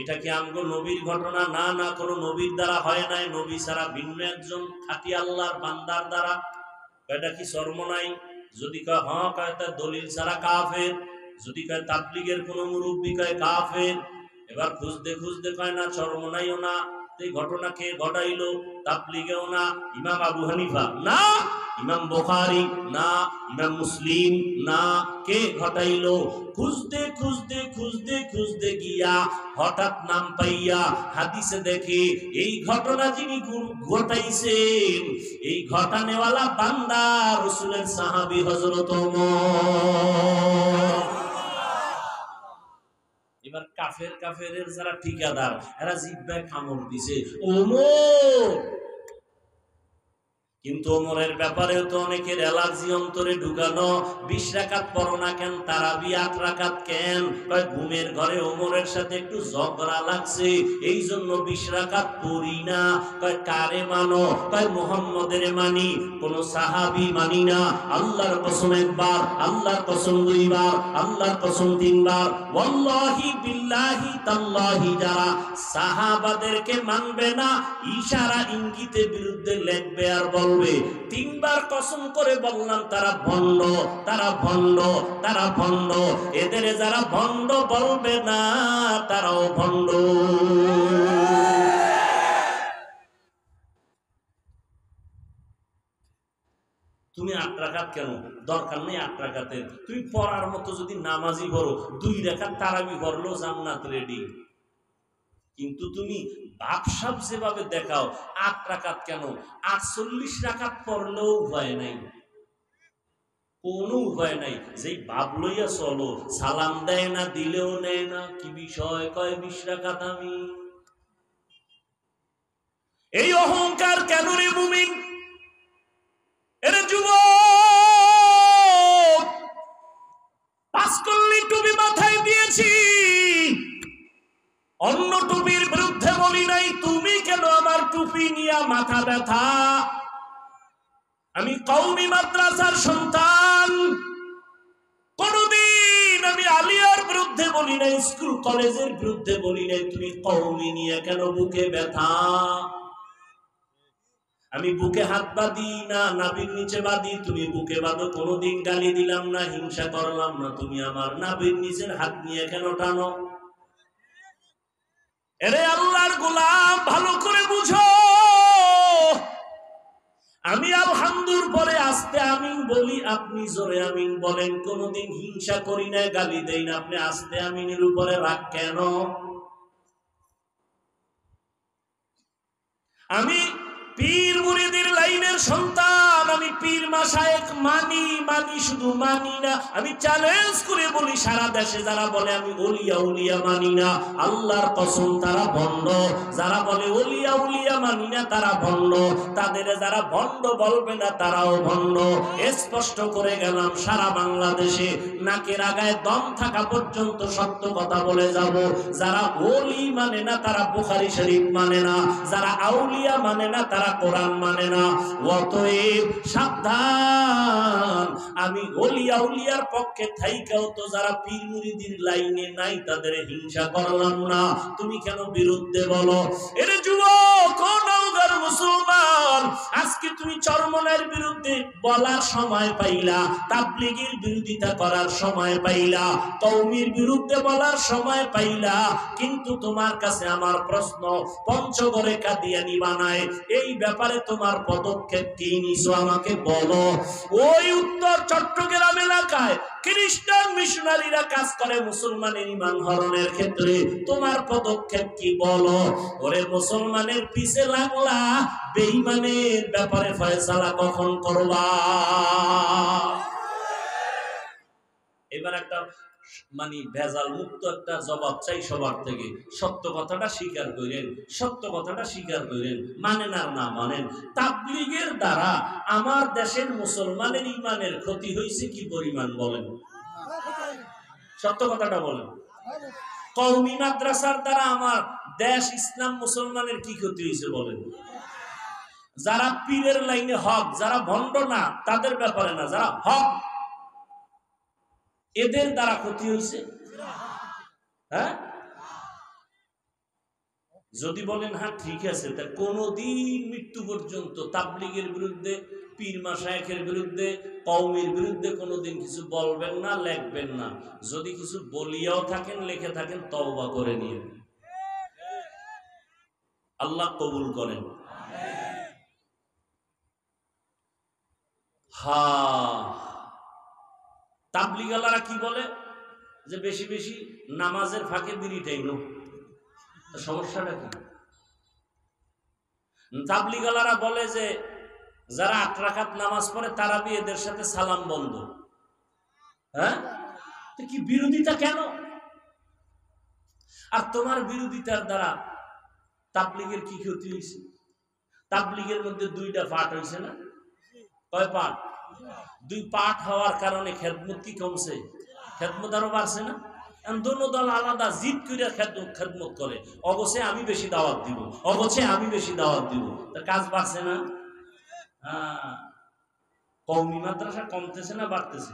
এটা কি আমগো নবীর ঘটনা? না না, কোনো নবীর দ্বারা হয় নাই, নবী ছাড়া ভিন্ন একজন খাঁটি আল্লাহর বান্দার দ্বারা। এটা কি শর্ম নাই? যদি কয় হ্যাঁ, কয় তার দলিল ছাড়া কাফের। যদি কয় তাবলীগের কোন মুরব্বী, কয় কাফের। এবার খুঁজতে খুঁজতে কয় না, শর্ম নাইও না। এই ঘটনা কে ঘটাইলো? তাবলীগেও না, ইমাম আবু হানিফা না, ইমাম বুখারী না, ইমাম মুসলিম না, কে ঘটাইলো? খুঁজতে খুঁজতে খুঁজতে খুঁজতে গিয়া হঠাৎ নাম পাইয়া হাদিসে দেখে এই ঘটনা যিনি ঘটাইছেন, এই ঘটানেওয়ালা বান্দা রাসূলের সাহাবী হযরত ওমর। এবার কাফেরের যারা ঠিকাদার, এরা জিহ্বায় কামড় দিছে ওমর। কিন্তু ওমরের ব্যাপারেও তো অনেকের অ্যালার্জি অন্তরে ঢুকানো। 20 রাকাত পড়ো না কেন? তারাবি 8 রাকাত কেন? কয় ঘুমের ঘরে ওমরের সাথে একটু ঝগড়া লাগছে, এই জন্য 20 রাকাত পড়ি না। কয় কারে মানো? কয় মুহাম্মদের মানি, কোন সাহাবী মানি না। আল্লাহর কসম একবার, আল্লাহর কসম দুইবার, আল্লাহর কসম তিনবার, ওয়াল্লাহি বিল্লাহি তাল্লাহি যারা সাহাবাদেরকে মানবে না, ইশারা ইঙ্গিতে বিরুদ্ধে লেখবে আর বলবে। 3 বার কসম করে বললাম তারা ভণ্ড, তারা ভণ্ড, তারা ভণ্ড। এদের যারা ভণ্ড বলবে না তারাও ভণ্ড। তুমি 8 রাকাত কেন? দরকার নেই 8 রাকাতের। তুমি পড়ার মতো যদি নামাজি পড়ো, 2 রাকাত তারাবি পড়লেও জান্নাত রেডি। কিন্তু তুমি ভাবসাব যেভাবে দেখাও, 8 রাকাত কেন? 48 রাকাত পড়লেও উপায় নাই, কোনো উপায় নাই। যেই ভাব লইয়া চলো, সালাম দেয় না, দিলেও নেয় না। কি বিষয়? কয় 20 রাকাত আমি। এই অহংকার কেন রে মুমিন? এরে যুবক, 5 কল্লি টুপি মাথায় দিয়েছি, অন্য টুপির বিরুদ্ধে বলি নাই। তুমি কেন আমার টুপি নিয়ে মাথা ব্যথা? আমি কওমি মাদ্রাসার সন্তান, কোনদিন আমি আলিয়ার বিরুদ্ধে বলি নাই, স্কুল কলেজের বিরুদ্ধে বলি নাই। তুমি কওমি নিয়ে কেন বুকে ব্যথা? আমি বুকে হাত বাঁধি না, নাভির নিচে বাঁধি, তুমি বুকে বাঁধো। কোনদিন গালি দিলাম না, হিংসা করলাম না। তুমি আমার নাভির নিচের হাত নিয়ে কেন টানো? এরে আল্লাহর গোলাম, ভালো করে বুঝো। আমি আলহামদুর পরে আস্তে আমিন বলি, আপনি জোরে আমিন বলেন। কোনদিন হিংসা করি না, গালি দেই না, আপনি আস্তে আমিনের উপরে রাগ কেন? আমি পীর মুরিদের লাইনের সন্তান, আমি পীর মাশায়েখ মানি, শুধু মানি না, আমি চ্যালেঞ্জ করে বলি সারা দেশে যারা বলে আমি ওলিয়া উলিয়া মানি না, আল্লাহর কসম তারা ভণ্ড। যারা বলে ওলিয়া উলিয়া মানি না তারা ভণ্ড, তাদের যারা ভণ্ড বলবে না তারাও ভণ্ড। স্পষ্ট করে গেলাম, সারা বাংলাদেশে নাকের আগায় দম থাকা পর্যন্ত সত্য কথা বলে যাব। যারা ওলি মানে না তারা বুখারী শরীফ মানে না, যারা আউলিয়া মানে না তারা কোরআন মানে না। অতএব সাবধান, আমি ওলিয়া উলিয়ার পক্ষে থাইকাও তো যারা পীর মুরিদির লাইনে নাই তাদের হিংসা করলাম না, তুমি কেন বিরুদ্ধে বলো? এর যুবক ও নওগাঁর মুসলমান, আজকে তুমি চরমনের বিরুদ্ধে বলার সময় পাইলা, তাবলীগের বিরোধিতা করার সময় পাইলা, কওমির বিরুদ্ধে বলার সময় পাইলা, কিন্তু তোমার কাছে আমার প্রশ্ন, পঞ্চগড়ে কাদিয়ানি বানায় এই ব্যাপারে তোমার পদক্ষেপ কি নিছো আমাকে বলো। ওই উত্তর চট্টগ্রাম এলাকায় খ্রিস্টান মিশনারিরা কাজ করে মুসলমানের ঈমান হরণের ক্ষেত্রে, তোমার পদক্ষেপ কি বলো? ওরে মুসলমানের পিছে লাগলা, বেঈমানের ব্যাপারে ফয়সালা কখন করবা? এবার একটা ভেজাল মুক্ত একটা জবাব চাই সবার থেকে। সত্য কথাটা স্বীকার করেন, সত্য কথাটা স্বীকার করেন, মানেন আর না মানেন, তাবলীগের দ্বারা আমার দেশের মুসলমানের ঈমানের ক্ষতি হয়েছে কি পরিমাণ বলেন? সত্য কথাটা বলেন। কওমি মাদ্রাসার দ্বারা আমার দেশ ইসলাম মুসলমানের কি ক্ষতি হয়েছে বলেন? যারা পীরের লাইনে হক, যারা ভণ্ড না তাদের ব্যাপারে না, যারা হক এদের দ্বারা ক্ষতি হয়েছে। হ্যাঁ, যদি বলেন হ্যাঁ ঠিক আছে, তা কোনদিন মৃত্যু পর্যন্ত তাবলীগের বিরুদ্ধে, পীর মাশায়েখের বিরুদ্ধে, কওমের বিরুদ্ধে কোনদিন কিছু বলবেন না, লিখবেন না। যদি কিছু বলিয়াও থাকেন, লিখে থাকেন, তওবা করে নিয়ে আল্লাহ কবুল করেন। তাবলীগালারা কি বলে যে বেশি বেশি নামাজের ফাঁকে বিড়ি টাইনো, সমস্যাটা কি? তাবলীগালারা বলে যে যারা 8 রাকাত নামাজ পড়ে তারাবি এদের সাথে সালাম বন্ধ। হ্যাঁ, তো কি বিরোধিতা কেন? আর তোমার বিরোধিতার দ্বারা তাবলীগের কি ক্ষতি হয়েছে? তাবলীগের মধ্যে 2টা পার্ট হয়েছে না? কয় পার্ট? 2 পার্ট হওয়ার কারণে খেদমত কি কমছে? খেদমত আরো বাড়ছে না? দোনো দল আলাদা জিদ করে খেদমত করে, অবশ্যই আমি বেশি দাওয়াত দিব, অবশ্যই আমি বেশি দাওয়াত দিব, তা কাজ বাড়ছে না? কওমি মাদ্রাসা কমতেছে না বাড়তেছে?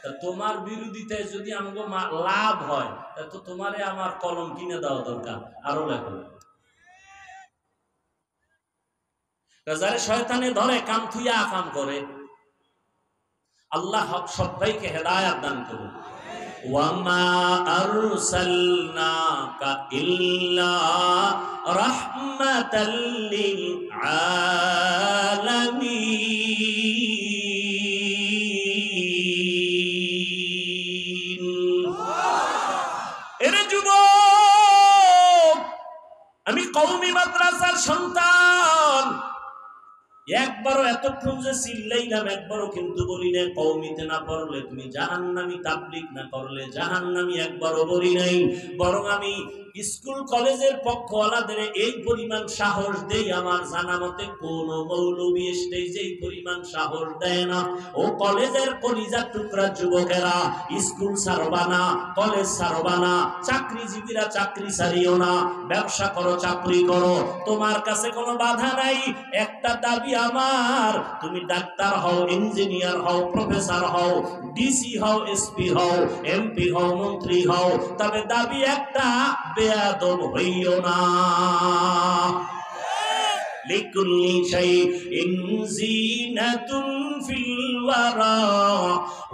তা তোমার বিরোধিতায় যদি আমাকে লাভ হয়, তা তো তোমারে আমার কলম কিনে দেওয়া দরকার, আরো লেখো। যারা শয়তানে ধরে কাম থুইয়া আকাম করে, আল্লাহ সবাইকে হেদায়েত দান করুন। ওয়ামা আরসালনাকা ইল্লা রাহমাতাল লিল আলামিন। এরে যুবক, আমি কওমি মাদ্রাসার সন্তান, একবারও এতক্ষণ যে চিল্লাইলাম একবারও কিন্তু বলি না কওমিতে না পড়লে তুমি জাহান্নামী, তাবলীগ না করলে জাহান্নামী, একবারও বলি নাই। বরং আমি স্কুল কলেজের পক্ষওয়ালাদের এই পরিমাণ সাহস দেই, আমার জানা মতে কোন মৌলবী স্টেজে এই পরিমাণ সাহস দেয় না। ও কলেজের কলিজার টুকরা যুবকেরা, স্কুল ছাড়বা না, কলেজ ছাড়বা না, চাকরিজীবীরা চাকরি ছাড়িও না, ব্যবসা করো, চাকরি করো, তোমার কাছে কোনো বাধা নাই। একটা দাবি আমার, তুমি ডাক্তার হও, ইঞ্জিনিয়ার হও, প্রফেসর হও, ডিসি হও, এসপি হও, এমপি হও, মন্ত্রী হও, তবে দাবি একটা, বেয়াদব হইও না। লিকুল্লি শাইইন যিনাতুন ফিল ওয়ারা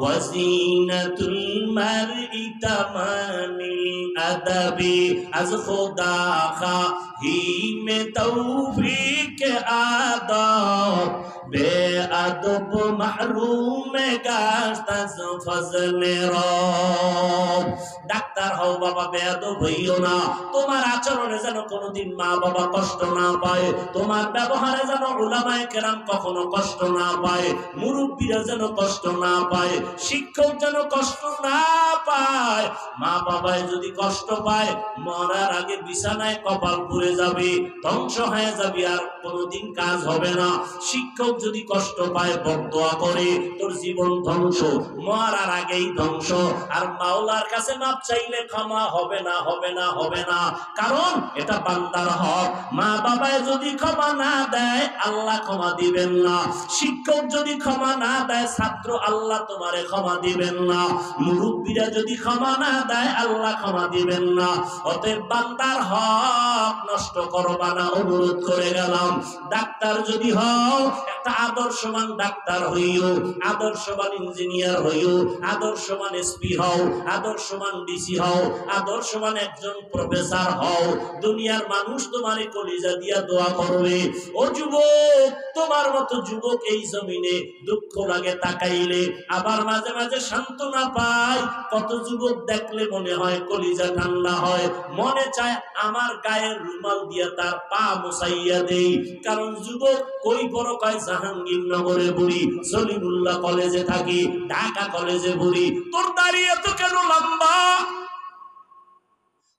ওয়াজিনাতুল মারই তামানিল আদাবি আজ খোদা খাহি মে তৌফিক আদব বেআদব মাহরুম গাশত আজ ফজলে রব। ডাক্তার হও বাবা, বেয়াদব হইও না। তোমার আচরণে যেন কোনোদিন মা বাবা কষ্ট না পায়, তোমার ব্যবহারে যেন উলামায়ে কেরাম কখনো কষ্ট না পায়, মুরব্বীরা যেন কষ্ট না পায়, শিক্ষক যেন কষ্ট না পায়। মা বাবায় যদি কষ্ট পায়, মরার আগে বিছানায় কপাল পুড়ে যাবে, ধ্বংস হয়ে যাবে, আর কোনোদিন কাজ হবে না। শিক্ষক যদি কষ্ট পায়, বদদোয়া করে, তোর জীবন ধ্বংস, মরার আগেই ধ্বংস। আর মাওলার কাছে মাপ চাইলে ক্ষমা হবে না, হবে না, হবে না, কারণ এটা বান্দার হক। মা বাবায় যদি ক্ষমা না দেয়, আল্লাহ ক্ষমা দিবেন না। শিক্ষক যদি ক্ষমা না দেয়, ছাত্র আল্লাহ তোমারে ক্ষমা দিবেন না। মুরব্বীরা যদি ক্ষমা না দেয়, আল্লাহ ক্ষমা দিবেন না। অতএব বান্দার হক নষ্ট করবা না, অনুরোধ করে গেলাম। ডাক্তার যদি হও, একটা আদর্শবান ডাক্তার হইও, আদর্শবান ইঞ্জিনিয়ার হইও, আদর্শবান এসপি হও, আদর্শবান ডিসি হও, আদর্শবান একজন প্রফেসর হও। দুনিয়ার মানুষ তোমারে কলিজা দিয়া দোয়া করবে। ও যুবক, তোমার মতো যুবক এই জমিনে দুঃখ লাগে তাকাইলে, আবার মাঝে মাঝে সান্ত্বনা পায়। কত যুবক দেখলে মনে হয় কলিজা ঠান্ডা হয়, মনে চায় আমার গায়ের রুমাল দিয়া তার পা মুছাইয়া দেই। কারণ যুবক কই বড় কয় জাহাঙ্গীরনগরে বুড়ি, সলিমুল্লাহ কলেজে থাকি, ঢাকা কলেজে বুড়ি। তোর দাঁড়িয়ে এত কেন লম্বা?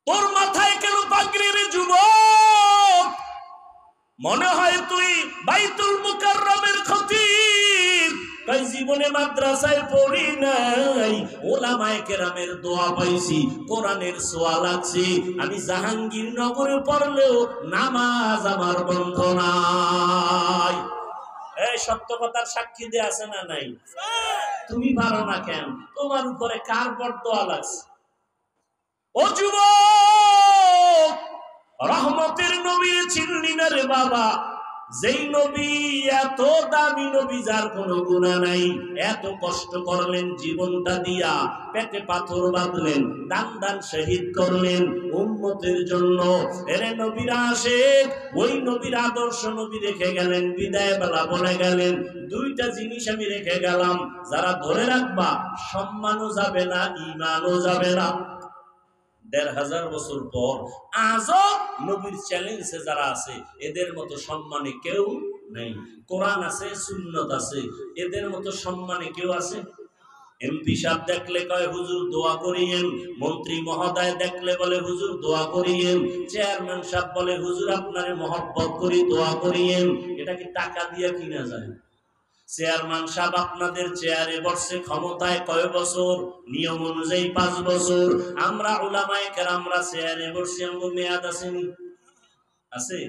তোর মাথায় কেন পাগড়ি রে যুবক? মনে হয় তুই বাইতুল মুকাররমের খতিব। তাই জীবনে মাদ্রাসায় পড়ি নাই, ওলামায়ে কেরামের দোয়া পাইছি, কোরআনের ছোঁয়া লাগছে। আমি জাহাঙ্গীরনগরে পড়লেও নামাজ আমার বন্ধ নাই। এই সত্য কথার সাক্ষী দিয়ে আছে না নাই? তুমি পারো না কেন? তোমার উপরে কার বরদোয়া লাগছে? ও যুবক, রহমতের নবী চিনলি না রে বাবা? যেই নবী এত দামি নবী, যার কোনো গুনাহ নাই, এত কষ্ট করলেন জীবনটা দিয়া, পেটে পাথর বাঁধলেন, দান দান শহীদ করলেন উম্মতের জন্য। এরে নবীরা আসে, ওই নবীর আদর্শ নবী রেখে গেলেন, বিদায় বেলা বলে গেলেন, দুইটা জিনিস আমি রেখে গেলাম, যারা ধরে রাখবা সম্মানও যাবে না, ঈমানও যাবে না। ১৫০০ বছর পর আজও নবীর চ্যালেঞ্জে যারা আছে, এদের মতো সম্মানে কেউ নেই। কোরআন আছে, সুন্নত আছে, এদের মতো সম্মানে কেউ আছে? এমপি সাহেব দেখলে কয় হুজুর দোয়া করিয়েন, মন্ত্রী মহোদয় দেখলে বলে হুজুর দোয়া করিয়েন, চেয়ারম্যান সাহেব বলে হুজুর আপনারে মহব্বত করি, দোয়া করিয়েন। এটা কি টাকা দিয়ে কিনা যায়? চেয়ারম্যান সাহেব আপনাদের চেয়ারে বসছে, ক্ষমতায় কয় বছর? নিয়ম অনুযায়ী 5 বছর। আমরা উলামায়ে কেরামরা চেয়ারে বসছি, আমাদের মেয়াদ আসেনি? আছে।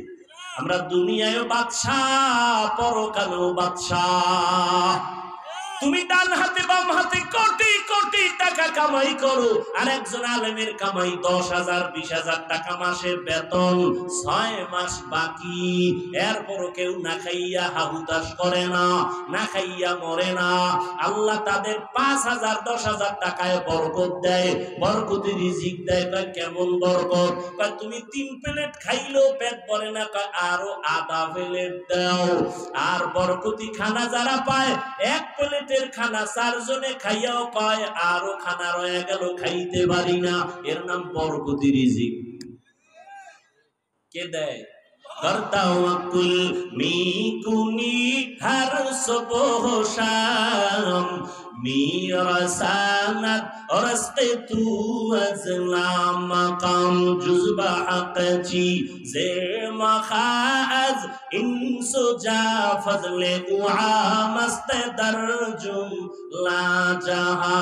আমরা দুনিয়ায়ও বাদশাহ, পরকালেও বাদশাহ। তুমি ডান হাতে বাম হাতে কোটি কোটি টাকা কামাই করো, আর একজন আলেমের কামাই 10,000 20,000 টাকা মাসে বেতন, 6 মাস বাকি। এরপরও কেউ না খাইয়া হাহুতাশ করে না, না খাইয়া মরে না। আল্লাহ তাদের 5,000 10,000 টাকায় বরকত দেয়, বরকতি রিজিক দেয়। কয় কেমন বরকত? কয় তুমি 3 প্লেট খাইলেও পেট ভরে না, কয় আরো আধা প্লেট দাও। আর বরকতি খানা যারা পায়, 1 প্লেটের খানা 4 জনে খাইয়াও কয় আরো খানা রয়ে গেল, খাইতে পারি না। এর নাম বরকতি রিজিক। কে দেয়? करता हूँ कुल मी कुनी हर सुबह शाम मेरा सानत और रस्ते तू अज़ला मकाम जुज़बा हक़ची ज़े मखाज़ इंसो जा फज़ले उआ मस्त दर्जुम ला जहा।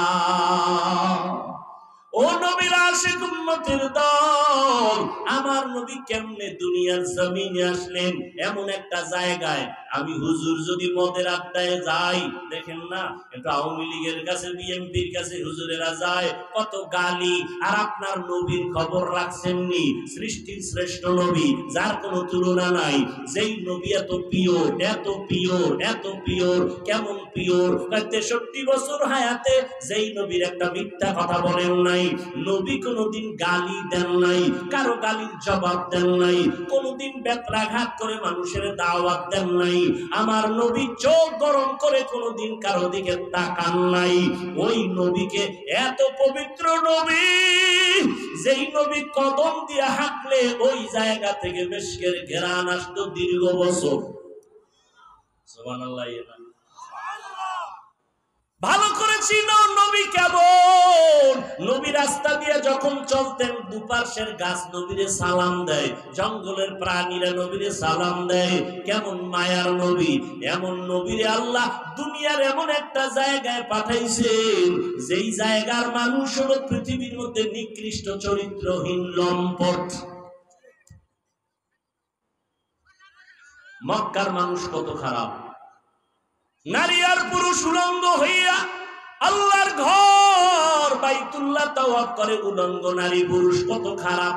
ও নবীর আশিক উম্মতের দল, আমার নবী কেমনে দুনিয়ার জমিনে আসলেন এমন একটা জায়গায়। আমি হুজুর যদি মদের আড্ডায় যাই, দেখেন না একটু আওয়ামী লীগের কাছে বিএনপির কাছে হুজুরেরা যায়, কত গালি। আর আপনার নবীর খবর রাখছেননি, সৃষ্টির শ্রেষ্ঠ নবী যার কোনো তুলনা নাই, যেই নবী এত পিওর, এত পিওর, এত পিওর। কেমন পিওর? 63 বছর হায়াতে যেই নবীর একটা মিথ্যা কথা বলেন নাই, নবী কোনদিন গালি দেন নাই, কারো গালির জবাব দেন নাই, কোনদিন বেত্রাঘাত করে মানুষের দাওয়াত দেন নাই। আমার নবী চোখ গরম করে কোনদিন কারো দিকে তাকান নাই। ওই নবীকে, এত পবিত্র নবী, যেই নবী কদম দিয়ে হাঁটলে ওই জায়গা থেকে মেশকের ঘেরান আসতো দীর্ঘ বছর। সুবহানাল্লাহ। ভালো করে চিনো নবী কেমন। নবী রাস্তা দিয়ে যখন চলতেন, দুপাশের গাছ নবীরে সালাম দেয়, জঙ্গলের প্রাণীরা নবীরে সালাম দেয়। কেমন মায়ার নবী। এমন নবীরে আল্লাহ দুনিয়ার এমন একটা জায়গায় পাঠাইছেন, যেই জায়গার মানুষ হলো পৃথিবীর মধ্যে নিকৃষ্ট চরিত্রহীন লম্পট। মক্কার মানুষ কত খারাপ, নারী আর পুরুষ উলঙ্গ হইয়া আল্লাহর ঘর বাইতুল্লাহ তাওয়াফ করে। উলঙ্গ নারী পুরুষ কত খারাপ।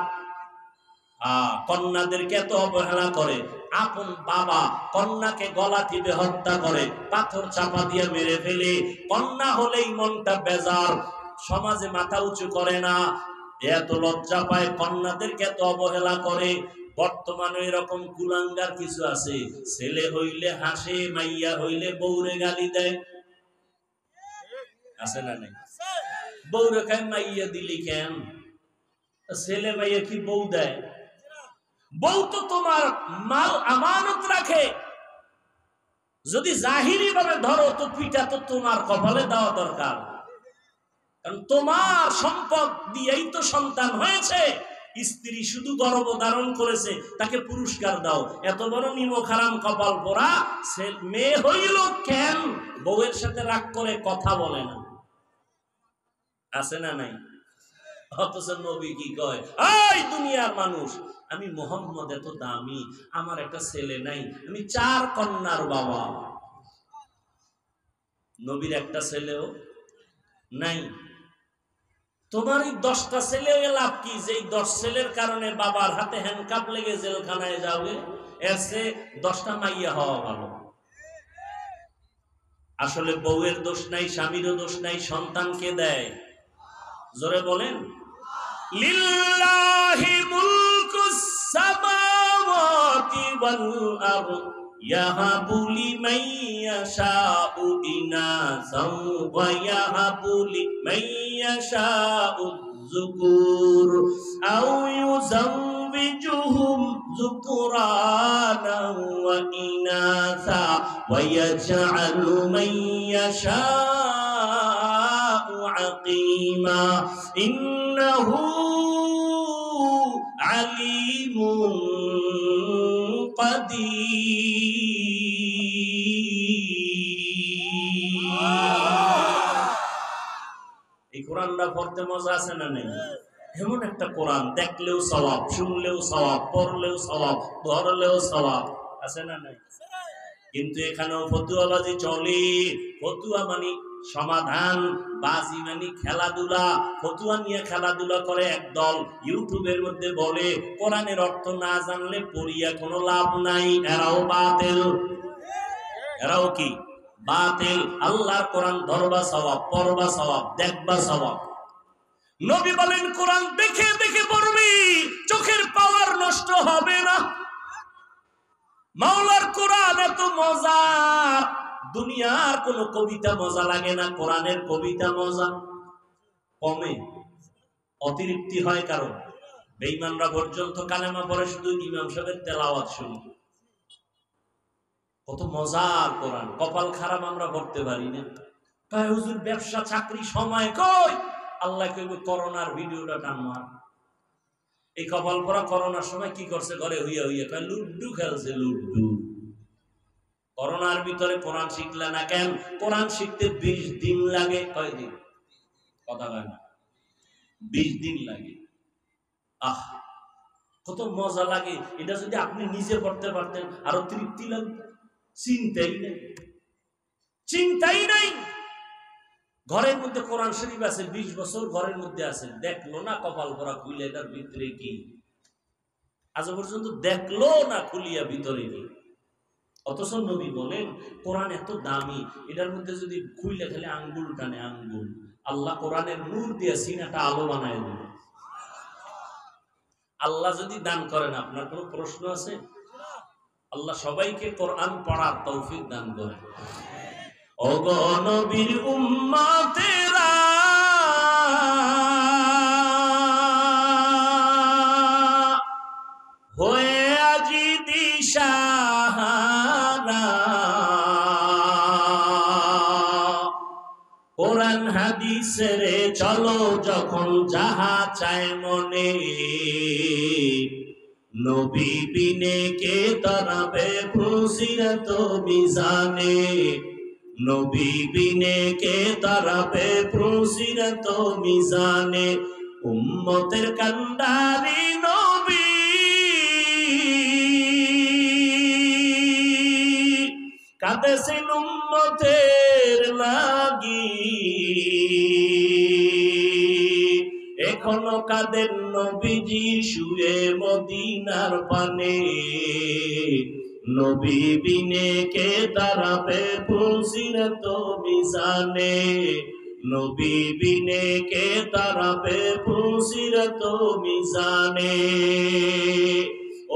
কন্যাদেরকে এত অবহেলা করে। আপন বাবা কন্যাকে গলা টিপে হত্যা করে, পাথর চাপা দিয়ে মেরে ফেলে। কন্যা হলেই মনটা বেজার, সমাজে মাথা উঁচু করে না, এত লজ্জা পায়, কন্যাদেরকে এত অবহেলা করে। বর্তমানে এরকম কুলাঙ্গার কিছু আছে, ছেলে হইলে হাসে, মাইয়া হইলে বউরে গালি দেয়। আছে না নাই? বউরে খায়, মাইয়া দিলি কেন? ছেলে মাইয়া কি বউ দেয়? বউ তো তোমার মাল আমানত রাখে। যদি জাহিরি ভাবে ধরো তো পিঠা তো তোমার কপালে দেওয়া দরকার, কারণ তোমার সম্পদ দিয়েই তো সন্তান হয়েছে। স্ত্রী শুধু গর্ভধারণ করেছে, তাকে পুরস্কার দাও। এত বড় নিমক হারাম কপাল পোড়া মেয়ে হইল কেন? বউয়ের সাথে রাগ করে কথা বলে না। আছে না নাই? অথচ নবী কি কয়, এই দুনিয়ার মানুষ, আমি মোহাম্মদ এত দামি, আমার একটা ছেলে নাই, আমি 4 কন্যার বাবা। নবীর একটা ছেলেও নাই। তোমার এই 10টা ছেলে লাভ কি? যেই 10 ছেলের কারণে বাবার হাতে হ্যান্ডকাপ লেগে জেলখানায় যাবে, এর চেয়ে 10টা মাইয়া হওয়া ভালো। আসলে বউয়ের দোষ নাই, স্বামীরও দোষ নাই, সন্তানকে দেয়। জোরে বলেন, লিল্লাহি মুলকুস সামাওয়াতি ওয়াল আরদ ইয়াহাবু লিমান ইয়াশাউ ইনাসাও ওয়া ইয়াহাবু লিমান ইয়াশাউ যুকুর আও ইউযাওবিজুহুম যুকরানা ওয়া ইনাসা ওয়া ইয়াজআলু মান ইয়াশাউ আকিমা ইন্নাহু আলিমুন এই কোরআনটা পড়তে মজা আছে না নেই? এমন একটা কোরআন, দেখলেও সওয়াব, শুনলেও সওয়াব, পড়লেও সওয়াব, ধরলেও সওয়াব। আছে না নাই? কিন্তু এখানেও ফতুয়াবাজি চলে। ফতুয়া মানে সমাধান, বাজি মানে খেলাধুলা। ফতুয়া নিয়ে খেলাধুলা করে একদল। ইউটিউবের মধ্যে বলে কোরআনের অর্থ না জানলে পড়িয়া কোনো লাভ নাই। এরাও বাতিল। এরাও কি? বাতিল। আল্লাহর কোরআন ধরবা সওয়াব, পড়বা সওয়াব, দেখবা সওয়াব। নবী বলেন কোরআন দেখে দেখে পড়বি, চোখের পাওয়ার নষ্ট হবে না। মাওলার কোরআন এত মজা, দুনিয়ার কোন কবিতা মজা লাগে না, কোরআনের কবিতা মজা। কমে, অতিরিক্তি হয়। কারণ বেঈমানরা পর্যন্ত কালেমা পড়ে শুধু ইমাম সাহেবের তেলাওয়াত শুনি। কত মজার কোরআন। কপাল খারাপ আমরা পড়তে পারি না। কয় হুজুর ব্যবসা চাকরি সময় কই? আল্লাহ কইব করোনার ভিডিওটা টান মার। এই কপাল পরা করোনার সময় কি করছে? ঘরে হইয়া হইয়া কয় লুড্ডু খেলছে, লুড্ডু। করোনার ভিতরে কোরআন শিখলে না কেন? কোরআন শিখতে 20 দিন লাগে। কয়দিন? কথা কয় না। 20 দিন লাগে। আহ, কত মজা লাগে! এটা যদি আপনি নিজে পড়তে পারতেন আরো তৃপ্তি লাগতো। চিন্তাই নাই, চিন্তাই নাই। ঘরের মধ্যে কোরআন শরীফ আছে, 20 বছর ঘরের মধ্যে আছে, দেখলো না কপাল ভরা খুলে এটার ভিতরে কি, আজ পর্যন্ত দেখলো না খুলিয়া ভিতরে কি। অথচ নবী বলেন কোরআন এত দামি, এটার মধ্যে যদি খুইলে খালি আঙ্গুল টানে আঙ্গুল, আল্লাহ কোরআনের নূর দিয়ে সিনাটা আলো বানায় দেবে। আল্লাহ যদি দান করেন, আপনার কোনো প্রশ্ন আছে? আল্লাহ সবাইকে কোরআন পড়ার তৌফিক দান করেন। ওগো নবীর উম্মতেরা, হয়ে আজি দিশাহারা, কোরআন হাদিসের চলো যখন যাহা চায় মনে, নবী বিনে কে দাঁড়াবে ফুলসিরাত মিজানে, নবী বিনে কে দাঁড়াবে ফুলসিরাত মিজানে। উম্মতের কান্ডারি নবী, কাঁদেছেন উম্মতের লাগি, এখনো কাঁদেন নবীজি শুয়ে মদিনার পানে, নবী বিনে কে দাঁড়াবে ফুলসিরাত মিজানে, নবী বিনে কে দাঁড়াবে ফুলসিরাত মিজানে।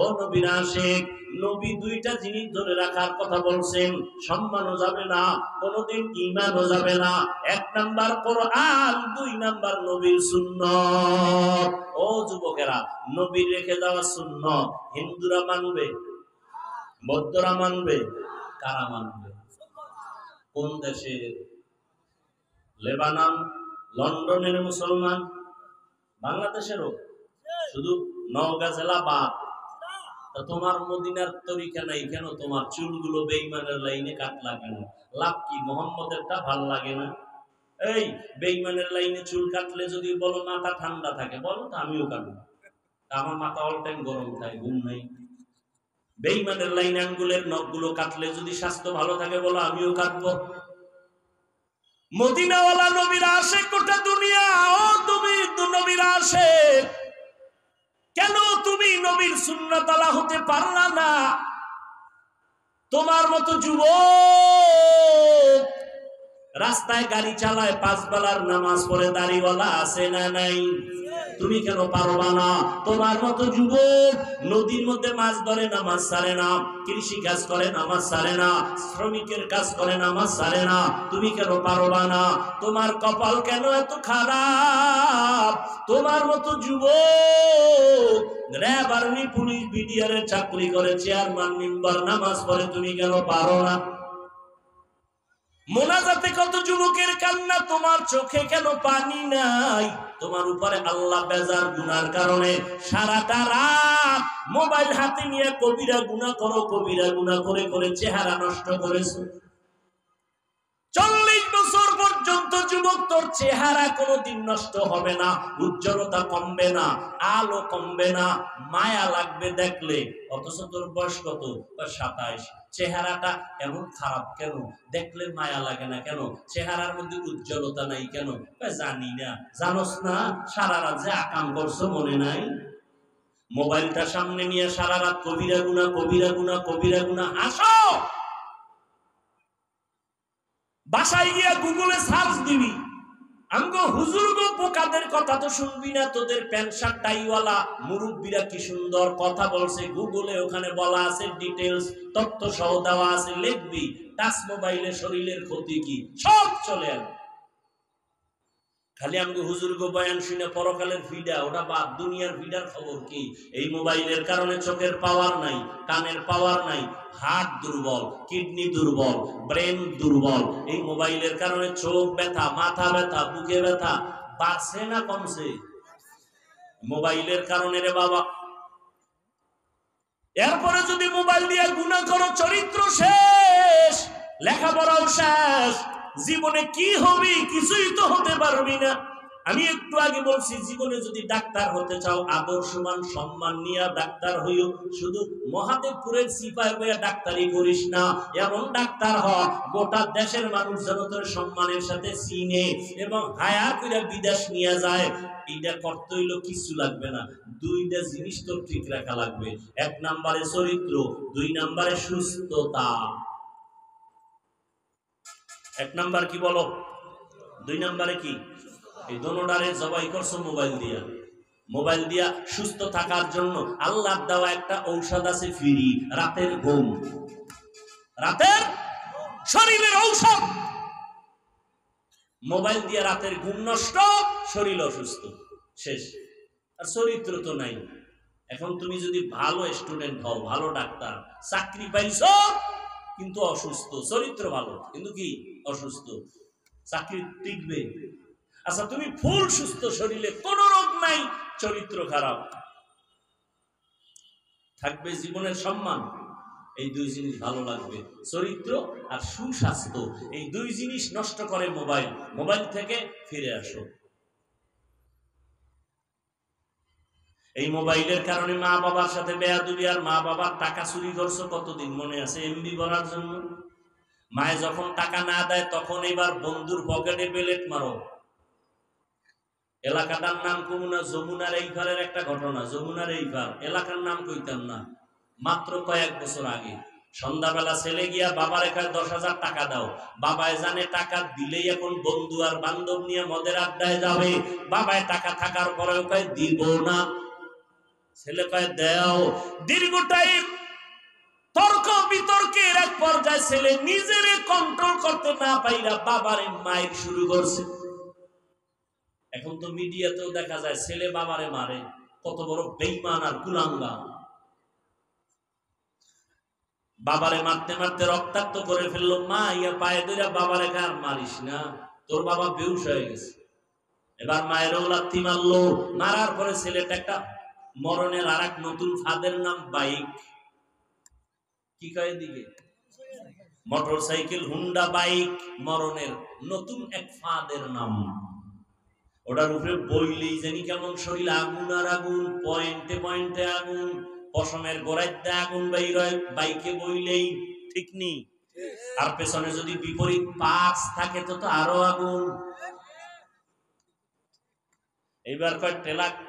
ও নবীর আশিক, নবী দুইটা জিনিস ধরে রাখার কথা বলছেন, সম্মানও যাবে না, কোনদিন ঈমানও যাবে না। 1 নাম্বার কোরআন, 2 নাম্বার নবীর সুন্নাত। ও যুবকেরা, নবীর রেখে যাওয়া সুন্নাত হিন্দুরা মানবে, বৌদ্ধরা মানবে, কারা মানবে? কোন দেশের? লেবানন, লন্ডনের মুসলমান, বাংলাদেশেরও, শুধু নওগাঁ জেলা বাদ। তা তোমার মদিনার তরিকা নাই কেন? তোমার চুলগুলো বেঈমানের লাইনে কাটলা কেন? লাভ কি? মোহাম্মদেরটা ভাল লাগে না? এই বেঈমানের লাইনে চুল কাটলে যদি বলো মাথা ঠান্ডা থাকে, বলো তো আমিও কাটবো। আমার মাথা অল টাইম গরম থাকে, ঘুম নাই। বেঈমানের লাইনে আঙ্গুলের নখগুলো কাটলে যদি স্বাস্থ্য ভালো থাকে, বলো আমিও কাটবো। মদিনাওয়ালা নবীর আশিক গোটা দুনিয়া। ও তুমি তো নবীর আশিক, কেন তুমি নবীর সুন্নাতওয়ালা হতে পারলা না? তোমার মতো যুবক রাস্তায় গাড়ি চালায়, 5 বেলার নামাজ পড়ে, দাড়িওয়ালা আছে না নাই? তুমি কেন পারবা না? তোমার মতো যুবক নদীর মধ্যে মাছ ধরে, নামাজ ছাড়ে না, কৃষি কাজ করে, নামাজ ছাড়ে না, শ্রমিকের কাজ করে, নামাজ ছাড়ে না। তুমি কেন পারবা না? তোমার কপাল কেন এত খারাপ? তোমার মতো যুবক র্যাব, আর্মি, পুলিশ, বিডিআর এর চাকরি করে, চেয়ারম্যান মেম্বার, নামাজ পড়ে, তুমি কেন পারো না? মোনাজাতে কত যুবকের কান্না, তোমার চোখে কেন পানি নাই? তোমার উপরে আল্লাহ বেজার গুনার কারণে সারাটা রাত মোবাইল হাতে নিয়ে কবিরা গুনাহ করো, কবিরা গুনাহ করে করে চেহারা নষ্ট করেছো। 40 বছর পর্যন্ত যুবক তোর চেহারা কোনোদিন নষ্ট হবে না, উজ্জ্বলতা কমবে না, আলো কমবে না, মায়া লাগবে দেখলে। অথচ তোর বয়স কত? 27। চেহারাটা এমন খারাপ কেন? দেখলে মায়া লাগে না কেন? চেহারার মধ্যে উজ্জ্বলতা নাই কেন? জানি না। জানোস না সারা রাত যে আকাম করছো, মনে নাই? মোবাইলটা সামনে নিয়ে সারা রাত কবিরা গুনাহ, কবিরা গুনাহ, কবিরা গুনাহ। আসো বাসায় গিয়া গুগলে সার্চ দিবি, আমগো হুজুর গো পোকাদের কথা তো শুনবি না। তোদের প্যান্ট শার্ট টাইওয়ালা মুরব্বীরা কি সুন্দর কথা বলছে, গুগলে ওখানে বলা আছে, ডিটেলস তথ্য সহ দেওয়া আছে, লিখবি। টাচ মোবাইলে শরীরের ক্ষতি কি সব চলে আসবে। খালি আমগো হুজুর গো বয়ান শুনে পরকালের ফিডা, ওটা বাদ। দুনিয়ার ফিডার খবর কি? এই মোবাইলের কারণে চোখের পাওয়ার নাই, কানের পাওয়ার নাই, হার্ট দুর্বল, কিডনি দুর্বল, ব্রেন দুর্বল। এই মোবাইলের কারণে চোখ ব্যথা, মাথা ব্যথা, বুকে ব্যথা বাড়ছে না কমছে? মোবাইলের কারণে রে বাবা। এরপরে যদি মোবাইল দিয়ে গুনাহ করো, চরিত্র শেষ, লেখাপড়াও শেষ, জীবনে কি হবি? কিছুই তো হতে পারবি না। আমি একটু আগে বলছি, জীবনে যদি ডাক্তার হতে চাও আদর্শবান সম্মান নিয়ে ডাক্তার হইও। শুধু মহাদেবপুরের সিপাই হইয়া ডাক্তারি করিস না, এমন ডাক্তার হ গোটা দেশের মানুষ যেন তোর সম্মানের সাথে চিনে এবং হায়ার করে বিদেশ নিয়ে যায়। এইটা করতে হইলো কিছু লাগবে না, দুইটা জিনিস তোর ঠিক রাখা লাগবে। এক নম্বরে চরিত্র, দুই নম্বরে সুস্থতা। এক নাম্বার কি বলো, দুই নম্বরে কি? এই দোনোটারে জবাই করছো মোবাইল দিয়া। মোবাইল দিয়া সুস্থ থাকার জন্য আল্লাহর দেওয়া একটা ঔষধ আছে ফ্রি, রাতের ঘুম। রাতের শরীরের ঔষধ। মোবাইল দিয়ে রাতের ঘুম নষ্ট, শরীর অসুস্থ, শেষ। আর চরিত্র তো নাই। এখন তুমি যদি ভালো স্টুডেন্ট হও, ভালো ডাক্তার, চাকরি পাইছো কিন্তু অসুস্থ, চরিত্র ভালো কিন্তু কি অসুস্থ, চাকরি টিকবে? আচ্ছা তুমি ফুল সুস্থ, শরীরে কোনো রোগ নাই, চরিত্র খারাপ, থাকবে জীবনের সম্মান? এই দুই জিনিস ভালো লাগবে, চরিত্র আর সুস্বাস্থ্য। এই দুই জিনিস নষ্ট করে মোবাইল। মোবাইল থেকে ফিরে আসো। এই মোবাইলের কারণে মা বাবার সাথে বেয়াদবি, আর মা বাবার টাকা চুরি করছো কতদিন মনে আছে? এমবি ভরার জন্য। মায়ে যখন টাকা না দেয় তখন এবার বন্ধুর পকেটে বেলেট মারো। এলাকাটার নাম কমুনা, যমুনার এই পারের একটা ঘটনা। যমুনার এই পার এলাকার নাম কইতাম না, মাত্র কয়েক বছর আগে সন্ধ্যাবেলা ছেলে গিয়া বাবার এখানে 10,000 টাকা দাও। বাবায় জানে টাকা দিলেই এখন বন্ধু আর বান্ধব নিয়ে মদের আড্ডায় যাবে। বাবায় টাকা থাকার পরেও কয় দিব না, ছেলে কয় দেও। দীর্ঘ টাইম তর্ক বিতর্কের এক পর্যায়ে ছেলে নিজেরে কন্ট্রোল করতে না পাইরা বাবারে মাইর শুরু করছে। এখন তো মিডিয়াতেও দেখা যায় ছেলে বাবারে মারে, কত বড় বেঈমান আর কুলাঙ্গার। বাবারে মারতে মারতে রক্তাক্ত করে ফেললো। মা ইয়া পায়ে ধরে বাবারে আর মারিস না, তোর বাবা বেহুশ হয়ে গেছে। এবার মায়েরও লাথি মারলো। মারার পরে ছেলেটা একটা মরণের আর এক নতুন ফাঁদের নাম বাইক। কি কয় দিকে? মোটর সাইকেল, হুন্ডা বাইক, মরণের নতুন এক ফাঁদের নাম। ওটার উপরে বইলেই জানি কেমন শরীর আগুন আর আগুন, পয়েন্টে পয়েন্টে আগুন, পশমের গোড়াইতে আগুন বাইর হয় বাইকে বইলেই, ঠিক নেই? আর পেছনে যদি বিপরীত পাশ থাকে তো আরো আগুন। এইবার কয়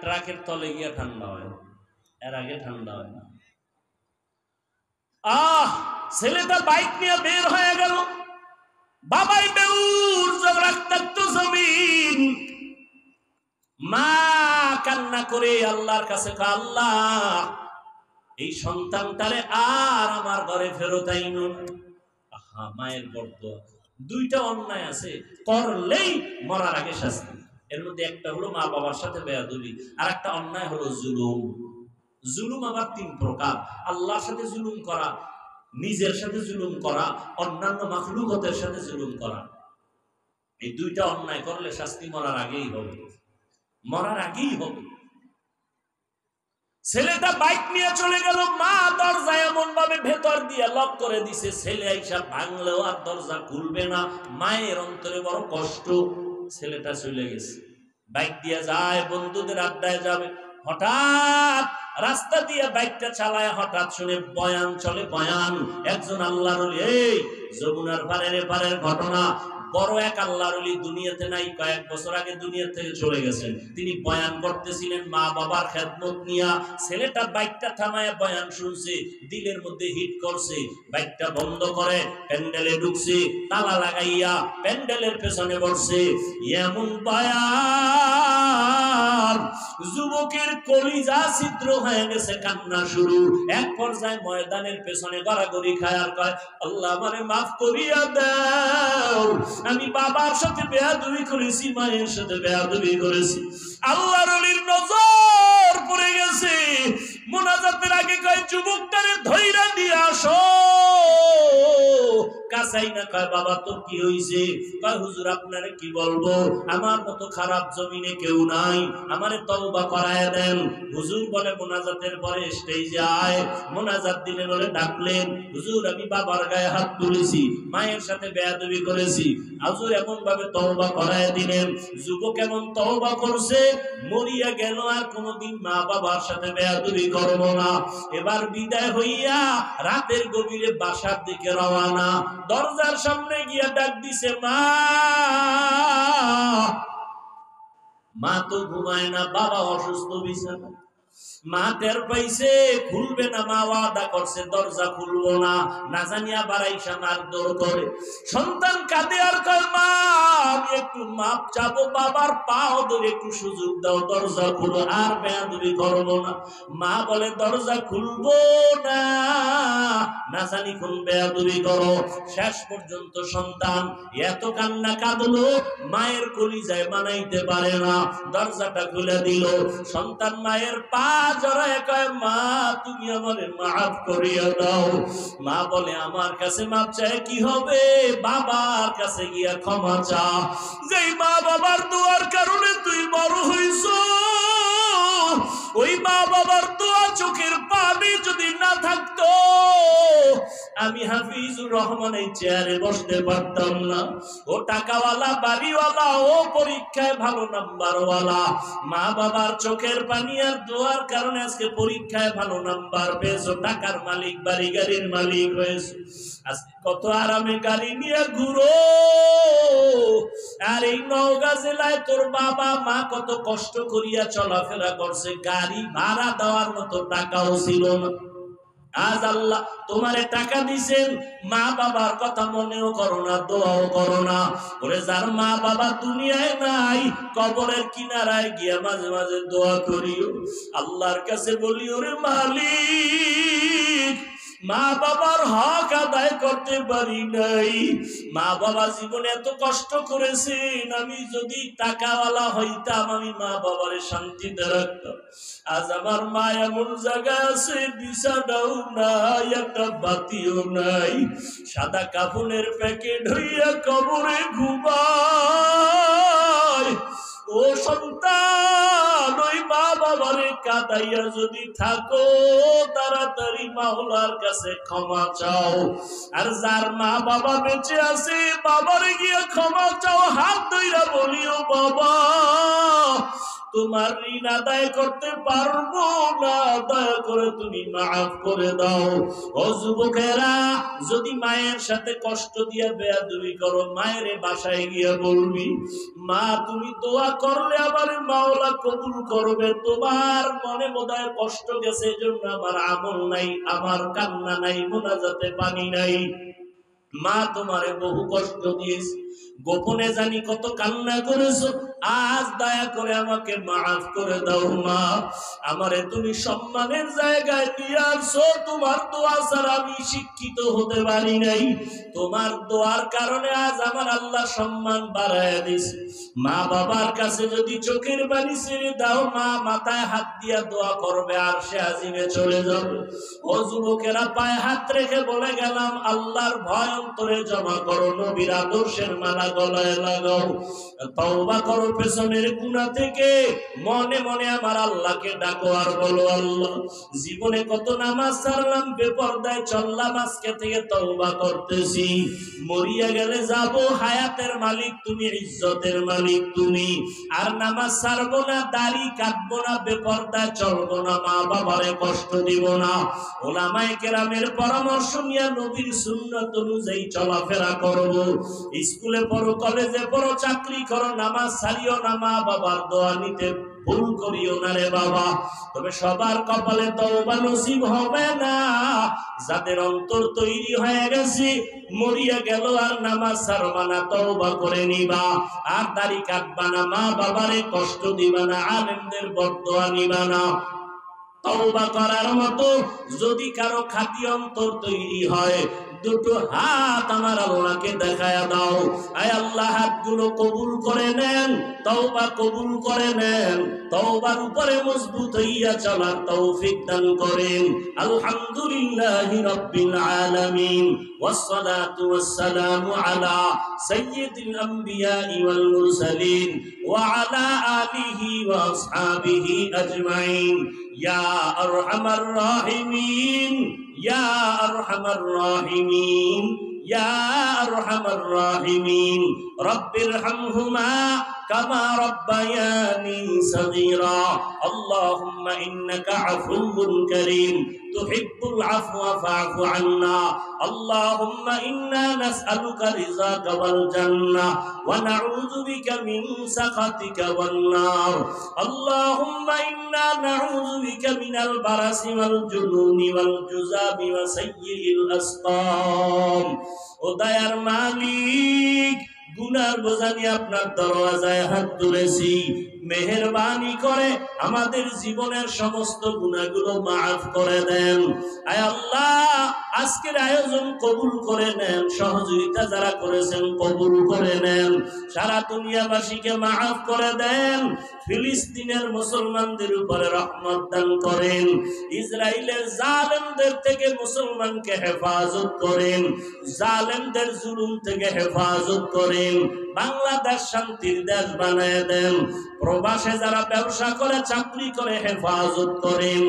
ট্রাকের তলে গিয়া ঠান্ডা হয়, এর আগে ঠান্ডা হয় না। ছেলেটা বাইক নিয়ে বের হয়ে গেল। বাবাই বেউর, রক্তাক্ত জমিন। মা কান্না করে আল্লাহর কাছে, আল্লাহ এই সন্তানটারে আর আমার ঘরে ফেরত আইনো না। মায়ের বড় দুইটা অন্যায় আছে, করলেই মরার আগে শাস্তি। এর মধ্যে একটা হলো মা বাবার সাথে বেয়াদবি, আর একটা অন্যায় হলো জুলুম। জুলুম আবার 3 প্রকার: আল্লাহর সাথে জুলুম করা, নিজের সাথে জুলুম করা, অন্যান্য মাখলুকতের সাথে জুলুম করা। এই দুইটা অন্যায় করলে শাস্তি মরার আগেই হবে, মরার আগেই হবে। ছেলেটা বাইক নিয়ে চলে গেল। মা দরজায় এমন ভাবে ভেতর দিয়ে লক করে দিছে, ছেলে আইসা ভাঙলেও আর দরজা খুলবে না। মায়ের অন্তরে বড় কষ্ট। ছেলেটা চলে গেছে, বাইক দিয়ে যায়, বন্ধুদের আড্ডায় যাবে। হঠাৎ রাস্তা দিয়ে বাইকটা চালায়, হঠাৎ শুনে বয়ান চলে, বয়ান। একজন আল্লাহর ওলি, এই যমুনার পারের এপারের ঘটনা। বড় এক আল্লাহর ওলি দুনিয়াতে নাই, কয়েক বছর আগে দুনিয়া থেকে চলে গেছেন। তিনি বয়ান করতেছিলেন মা বাবার খেদমত নিয়া। ছেলেটা বাইকটা থামায় বয়ান শুনছে, দিলের মধ্যে হিট করছে। বাইকটা বন্ধ করে প্যান্ডেলে ঢুকছে, তালা লাগাইয়া প্যান্ডেলের পেছনে বসছে। এমন বয়ান, যুবকের কলিজা ছিদ্র হয়ে গেছে, কান্না শুরু। এক পর্যায়ে ময়দানের পেছনে গড়াগড়ি খায় আর কয়, আল্লাহ আমারে মাফ করিয়া দাও, আমি বাবার সাথে বেয়াদবি করেছি, মায়ের সাথে বেয়াদবি করেছি। আল্লাহর ওলির নজর পড়ে গেছে। মুনাজাতের আগে কয়, যুবকটারে ধইরা নিয়ে আসো। কাছাই না। কয় বাবা তোর কি হইছে? কয় হুজুর আপনারে কি বলবো, আমার মতো খারাপ জমিনে কেউ নাই, আমারে তওবা করায় দেন। হুজুর বলে মোনাজাতের পরে স্টেজে আয়। মোনাজাত দিলেন, ওরে ডাকলেন। হুজুর আমি বাবার গায়ে হাত তুলেছি, মায়ের সাথে বেয়াদবি করেছি, হুজুর এমন ভাবে তওবা করায় দিলেন। যুবক এমন তওবা করছে, মরিয়া গেল আর কোনদিন মা বাবার সাথে বেয়াদবি করব না। এবার বিদায় হইয়া রাতের গভীরে বাসার দিকে রওনা। দরজার সামনে গিয়া ডাক দিছে, মা। মা তো ঘুমায় না, বাবা অসুস্থ বিছানা। মা টের পাইছে খুলবে না, মা ওয়াদা করছে দরজা খুলবো না। না জানি আবার আইসা মারধর করে। সন্তান কাঁদে আর কয়, মা আমি একটু মাপ চাবো, বাবার পাও ধরে একটু সুযোগ দাও, দরজা খুলো, আর বেয়াদবি করবো না। মা বলে দরজা খুলবো না, না জানি কোন বেয়াদবি করো। শেষ পর্যন্ত সন্তান এত কান্না কাঁদলো, মায়ের কলিজায় মানাইতে পারে না, দরজাটা খুলে দিল। সন্তান মায়ের পা জড়ায় কয়, মা তুমি আমারে মাফ করিয়া দাও। মা বলে আমার কাছে মাপ চায় কি হবে, বাবার কাছে গিয়া ক্ষমা চা। যেই মা বাবার দোয়ার কারণে তুই বড় হইছ, ওই মা বাবার দোয়া চোখের পানি যদি না থাকতো, আমি হাফিজুর রহমান এই চেয়ারে বসতে পারতাম না। ও টাকাওয়ালা, বাড়িওয়ালা, ও পরীক্ষায় ভালো নাম্বারওয়ালা। মা বাবার চোখের পানি আর দোয়ার কারণে আজকে পরীক্ষায় ভালো নাম্বার পেয়েছো, টাকার মালিক, বাড়ি গাড়ির মালিক হয়েছো। আজকে কত আরামে গাড়ি নিয়ে ঘুরো। আর এই নওগাঁ জেলায় তোর বাবা মা কত কষ্ট করিয়া চলাফেরা করছে, গাড়ি ভাড়া দেওয়ার মতো টাকাও ছিল না। আজ আল্লাহ তোমারে টাকা দিছেন, মা বাবার কথা মনেও করো না, দোয়াও করো না। ওরে যার মা বাবা দুনিয়ায় নাই, কবরের কিনারায় গিয়া মাঝে মাঝে দোয়া করিও, আল্লাহর কাছে বলি, ওরে মালিক মা বাবার হক আদায় করতে পারি নাই। মা বাবা জীবনে এত কষ্ট করেছেন, আমি যদি টাকাওয়ালা হইতাম আমি মা বাবারে শান্তিতে রাখতাম। আজ আমার মা এমন জায়গা আছে, বিছানাও নাই, একটা বাতিও নাই, সাদা কাফনের প্যাকেট হইয়া কবরে ঘুমায়। ও সন্তান, ওই মা বাবারে কাঁদাইয়া যদি থাকো, তাড়াতাড়ি মাওলার কাছে ক্ষমা চাও। আর যার মা বাবা বেঁচে আছে, বাবারে গিয়ে ক্ষমা চাও, হাত ধইরা বলিও, বাবা তোমার ঋণ আদায় করতে পারবো না, দয়া করে তুমি মাফ করে দাও। ও যুবকেরা, যদি মায়ের সাথে কষ্ট দিয়া বেয়াদবি করো, মায়ের বাসায় গিয়া বলবি, মা তুমি দোয়া করলে আমার মাওলা কবুল করবে, তোমার মনে বোধহয় কষ্ট গেছে, এজন্য আমার আমল নাই, আমার কান্না নাই, মোনাজাতে পানি নাই। মা তোমারে বহু কষ্ট দিয়েছে, গোপনে জানি কত কান্না করেছো, আজ দয়া করে আমাকে মাফ করে দাও। মা আমারে তুমি সম্মানের জায়গায় নিয়ে আসছো, তোমার দোয়া ছাড়া আমি শিক্ষিত হতে পারি নাই, তোমার দোয়ার কারণে আজ আমার আল্লাহ সম্মান বাড়ায় দিছে। মা বাবার কাছে যদি চোখের পানি ছেড়ে দাও, মা মাথায় হাত দিয়া দোয়া করবে, আর সে আজিমে চলে যাবে। ও যুবকেরা, পায়ে হাত রেখে বলে গেলাম, আল্লাহর ভয় অন্তরে জমা করো, নবীর আদর্শের মালা গলায় লাগাও, তওবা করো পেছনের গুনাহ থেকে, মনে মনে আমার আল্লাহকে ডাকো আর বলো, আল্লাহ জীবনে কত নামাজ ছাড়লাম, বেপরদায় চললাম, আজকে থেকে তওবা করতেছি, মরিয়া গেলে যাব, হায়াতের মালিক তুমি, ইজ্জতের মালিক তুমি, আর নামাজ ছাড়বো না, দাড়ি কাটবো না, বেপরদায় চলবো না, মা বাবারে কষ্ট দিব না। ওলামায়ে কেরামের পরামর্শ নিয়ে নবীর সুন্নাত অনুযায়ী চলাফেরা করব। স্কুলে পড়ো, কলেজে পড়ো, চাকরি করো, নামাজ ছাড়িও না, মা বাবার দোয়া নিতে ভুল করিও না রে বাবা। তবে সবার কপালে তওবা নসিব হবে না। যাদের অন্তর তৈরি হয়ে গেছে, মরিয়া গেল আর নামাজ ছাড়বা না, তওবা করে নিবা, আর দাড়ি কাটবা না, মা বাবারে কষ্ট দিবা না, আলেমদের বদদোয়া নিবা না। তওবা করার মতো যদি কারো খাঁটি অন্তর তৈরি হয়, দুটো হাত আমার আল্লাহকে দেখায়া দাও। আয় আল্লাহ, হাতগুলো কবুল করে নেন, তওবা কবুল করে নেন, তওবার উপরে মজবুত হইয়া চলার তৌফিক দান করেন। আলহামদুলিল্লাহি রাব্বিল আলামিন, ওয়াসসালাতু ওয়াসসালামু আলা সাইয়্যিদিল আমবিয়াই ওয়াল মুরসালিন ওয়া আলা আলিহি ওয়া আসহাবিহি আজমাইন। ইয়া আরহামার রাহিমিন, ইয়া আরহামার রাহিমিন, ইয়া আরহামার রাহিমিন। রব্বিরহামহুমা কামা রাব্বায়ানি সগীরা। আল্লাহুম্মা ইন্নাকা আফুউন কারীম তুহিব্বুল আফওয়া ফা'ফু আন্না। আল্লাহুম্মা ইন্না নাসআলুকা রিযাকা ওয়াল জান্নাহ ওয়া নাউযু বিকা মিন সাখাতিকা ওয়ান নার। আল্লাহুম্মা ইন্না নাউযু বিকা মিনাল বারাসি ওয়াল জুনুনি ওয়াল জুযাবি ওয়া সাইয়্যিল আসকাম। ও দয়ার মালিক, গুনার বোঝা নিয়ে আপনার দরওয়াজায় হাত তুলেছি, মেহেরবানি করে আমাদের জীবনের সমস্ত গুনাহগুলো মাফ করে দেন। আয় আল্লাহ, আজকের আয়োজন কবুল করে নেন, সহযোগিতা যারা করেছেন কবুল করে নেন, সারা দুনিয়াবাসীকে মাফ করে দেন। ফিলিস্তিনের মুসলমানদের উপরে রহমত দান করেন, ইসরায়েলের জালেমদের থেকে মুসলমানকে হেফাজত করেন, জালেমদের জুলুম থেকে হেফাজত করেন। বাংলাদেশ শান্তির দেশ বানায় দেন। প্রবাসে যারা ব্যবসা করে, চাকরি করে, হেফাজত করেন।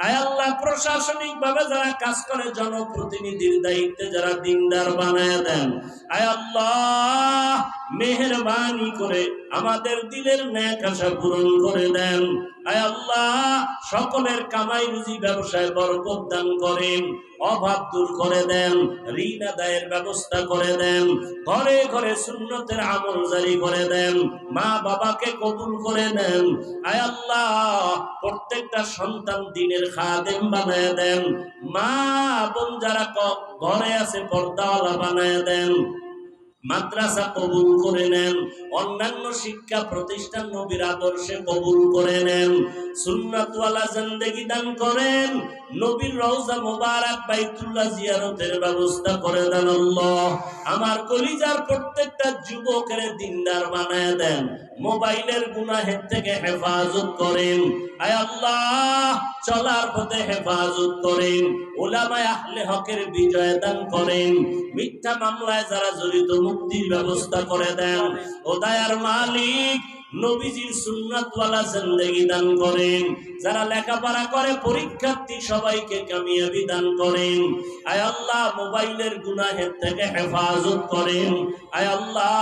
আয় আল্লাহ, প্রশাসনিক ভাবে যারা কাজ করে, জনপ্রতিনিধির দায়িত্বে যারা দিনদার বানায় দেন। আয় আল্লাহ, মেহেরবানি করে আমাদের দিলের নেক আশা পূরণ করে দেন। আয় আল্লাহ, সকলের কামাই রুজি ব্যবসায় বরকত দান করেন, অভাব দূর করে দেন, ঋণ আদায়ের ব্যবস্থা করে দেন, ঘরে ঘরে সুন্নতের আমল জারি করে দেন, মা বাবাকে কবুল করে নেন। আয় আল্লাহ, প্রত্যেকটা সন্তান দ্বীনের খাদেম বানায় দেন, মা বোন যারা ঘরে আছে পর্দাওয়ালা বানায় দেন, মাদ্রাসা কবুল করে নেন, অন্যান্য শিক্ষা প্রতিষ্ঠান নবীর আদর্শে কবুল করে নেন, সুন্নাতওয়ালা জিন্দেগি দান করেন, নবীর রওজা মুবারক বাইতুল্লাহ জিয়ারতের ব্যবস্থা করে দেন। আল্লাহ, আমার কলিজার প্রত্যেকটা যুবকের দিনদার বানায় দেন, মোবাইলের গুনাহের থেকে হেফাজত করেন। আয় আল্লাহ, চলার পথে হেফাজত করেন, উলামায়ে আহলে হকের বিজয় দান করেন, মিথ্যা মামলায় যারা জড়িত মুক্তির ব্যবস্থা করে দেন। ও দয়ার মালিক, নবীজির সুন্নাতওয়ালা জিন্দেগি দান করেন, যারা লেখাপড়া করে পরীক্ষার্থী সবাইকে কামিয়াবি দান করেন। আয় আল্লাহ, মোবাইলের গুনাহের থেকে হেফাজত করেন। আয় আল্লাহ,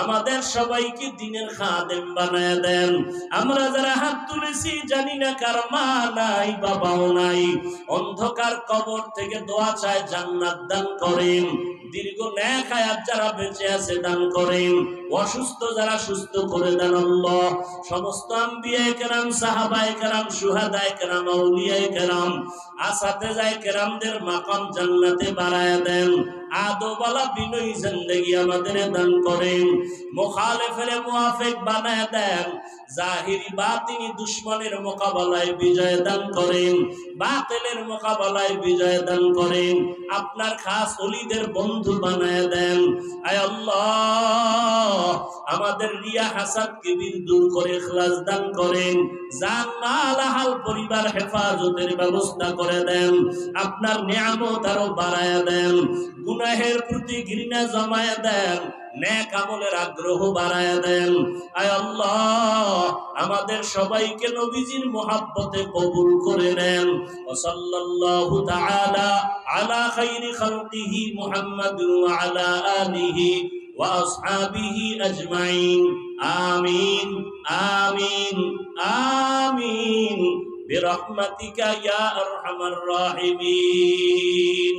আমাদের সবাইকে দ্বীনের খাদেম বানায় দেন। আমরা যারা হাত তুলেছি, জানি না কার মা নাই, বাবাও নাই, অন্ধকার কবর থেকে দোয়া চায় জান্নাত দান করেন, দীর্ঘ নেক হায়াত যারা বেঁচে আছে দান করেন, অসুস্থ যারা সুস্থ করে দেন। আল্লাহ, সমস্ত আম্বিয়ায়ে কেরাম, সাহাবায়ে কেরাম, শুহাদায়ে কেরাম, আউলিয়ায়ে কেরাম, আসাতেজায়ে কেরামদের মাকাম জান্নাতে বাড়ায়া দেন। আদওয়ালা বিনয়ী জিন্দেগি আমাদের দান করেন, মুখালিফের মুওয়াফিক বানায়া দেন, জাহিরি বাতিনি দুশমনের মোকাবেলায় বিজয় দান করেন, বাতিলের মোকাবেলায় বিজয় দান করেন, আপনার খাস ওলিদের বন্ধু বানায়া দেন। আয় আল্লাহ, আমাদের রিয়া হাসাদ কিবির দূর করে ইখলাস দান করেন, জান মাল আহাল পরিবার হেফাজতের ব্যবস্থা করে দেন, আপনার নিয়ামত আরো বাড়ায়া দেন, গুনাহের প্রতি ঘৃণা জমায়া দেন, নেক আমলের আগ্রহ বাড়ায়া দেন। আয় আল্লাহ, আমাদের সবাইকে নবীজির মুহাব্বতে কবুল করে নেন। ওয়া সাল্লাল্লাহু তাআলা আলা খাইরি খালকিহি মুহাম্মাদিন ওয়া আলা আলিহি ওয়া আসহাবিহি আজমাইন। আমিন আমিন আমিন বিরহমাতিকা ইয়া আরহামার রাহিমিন।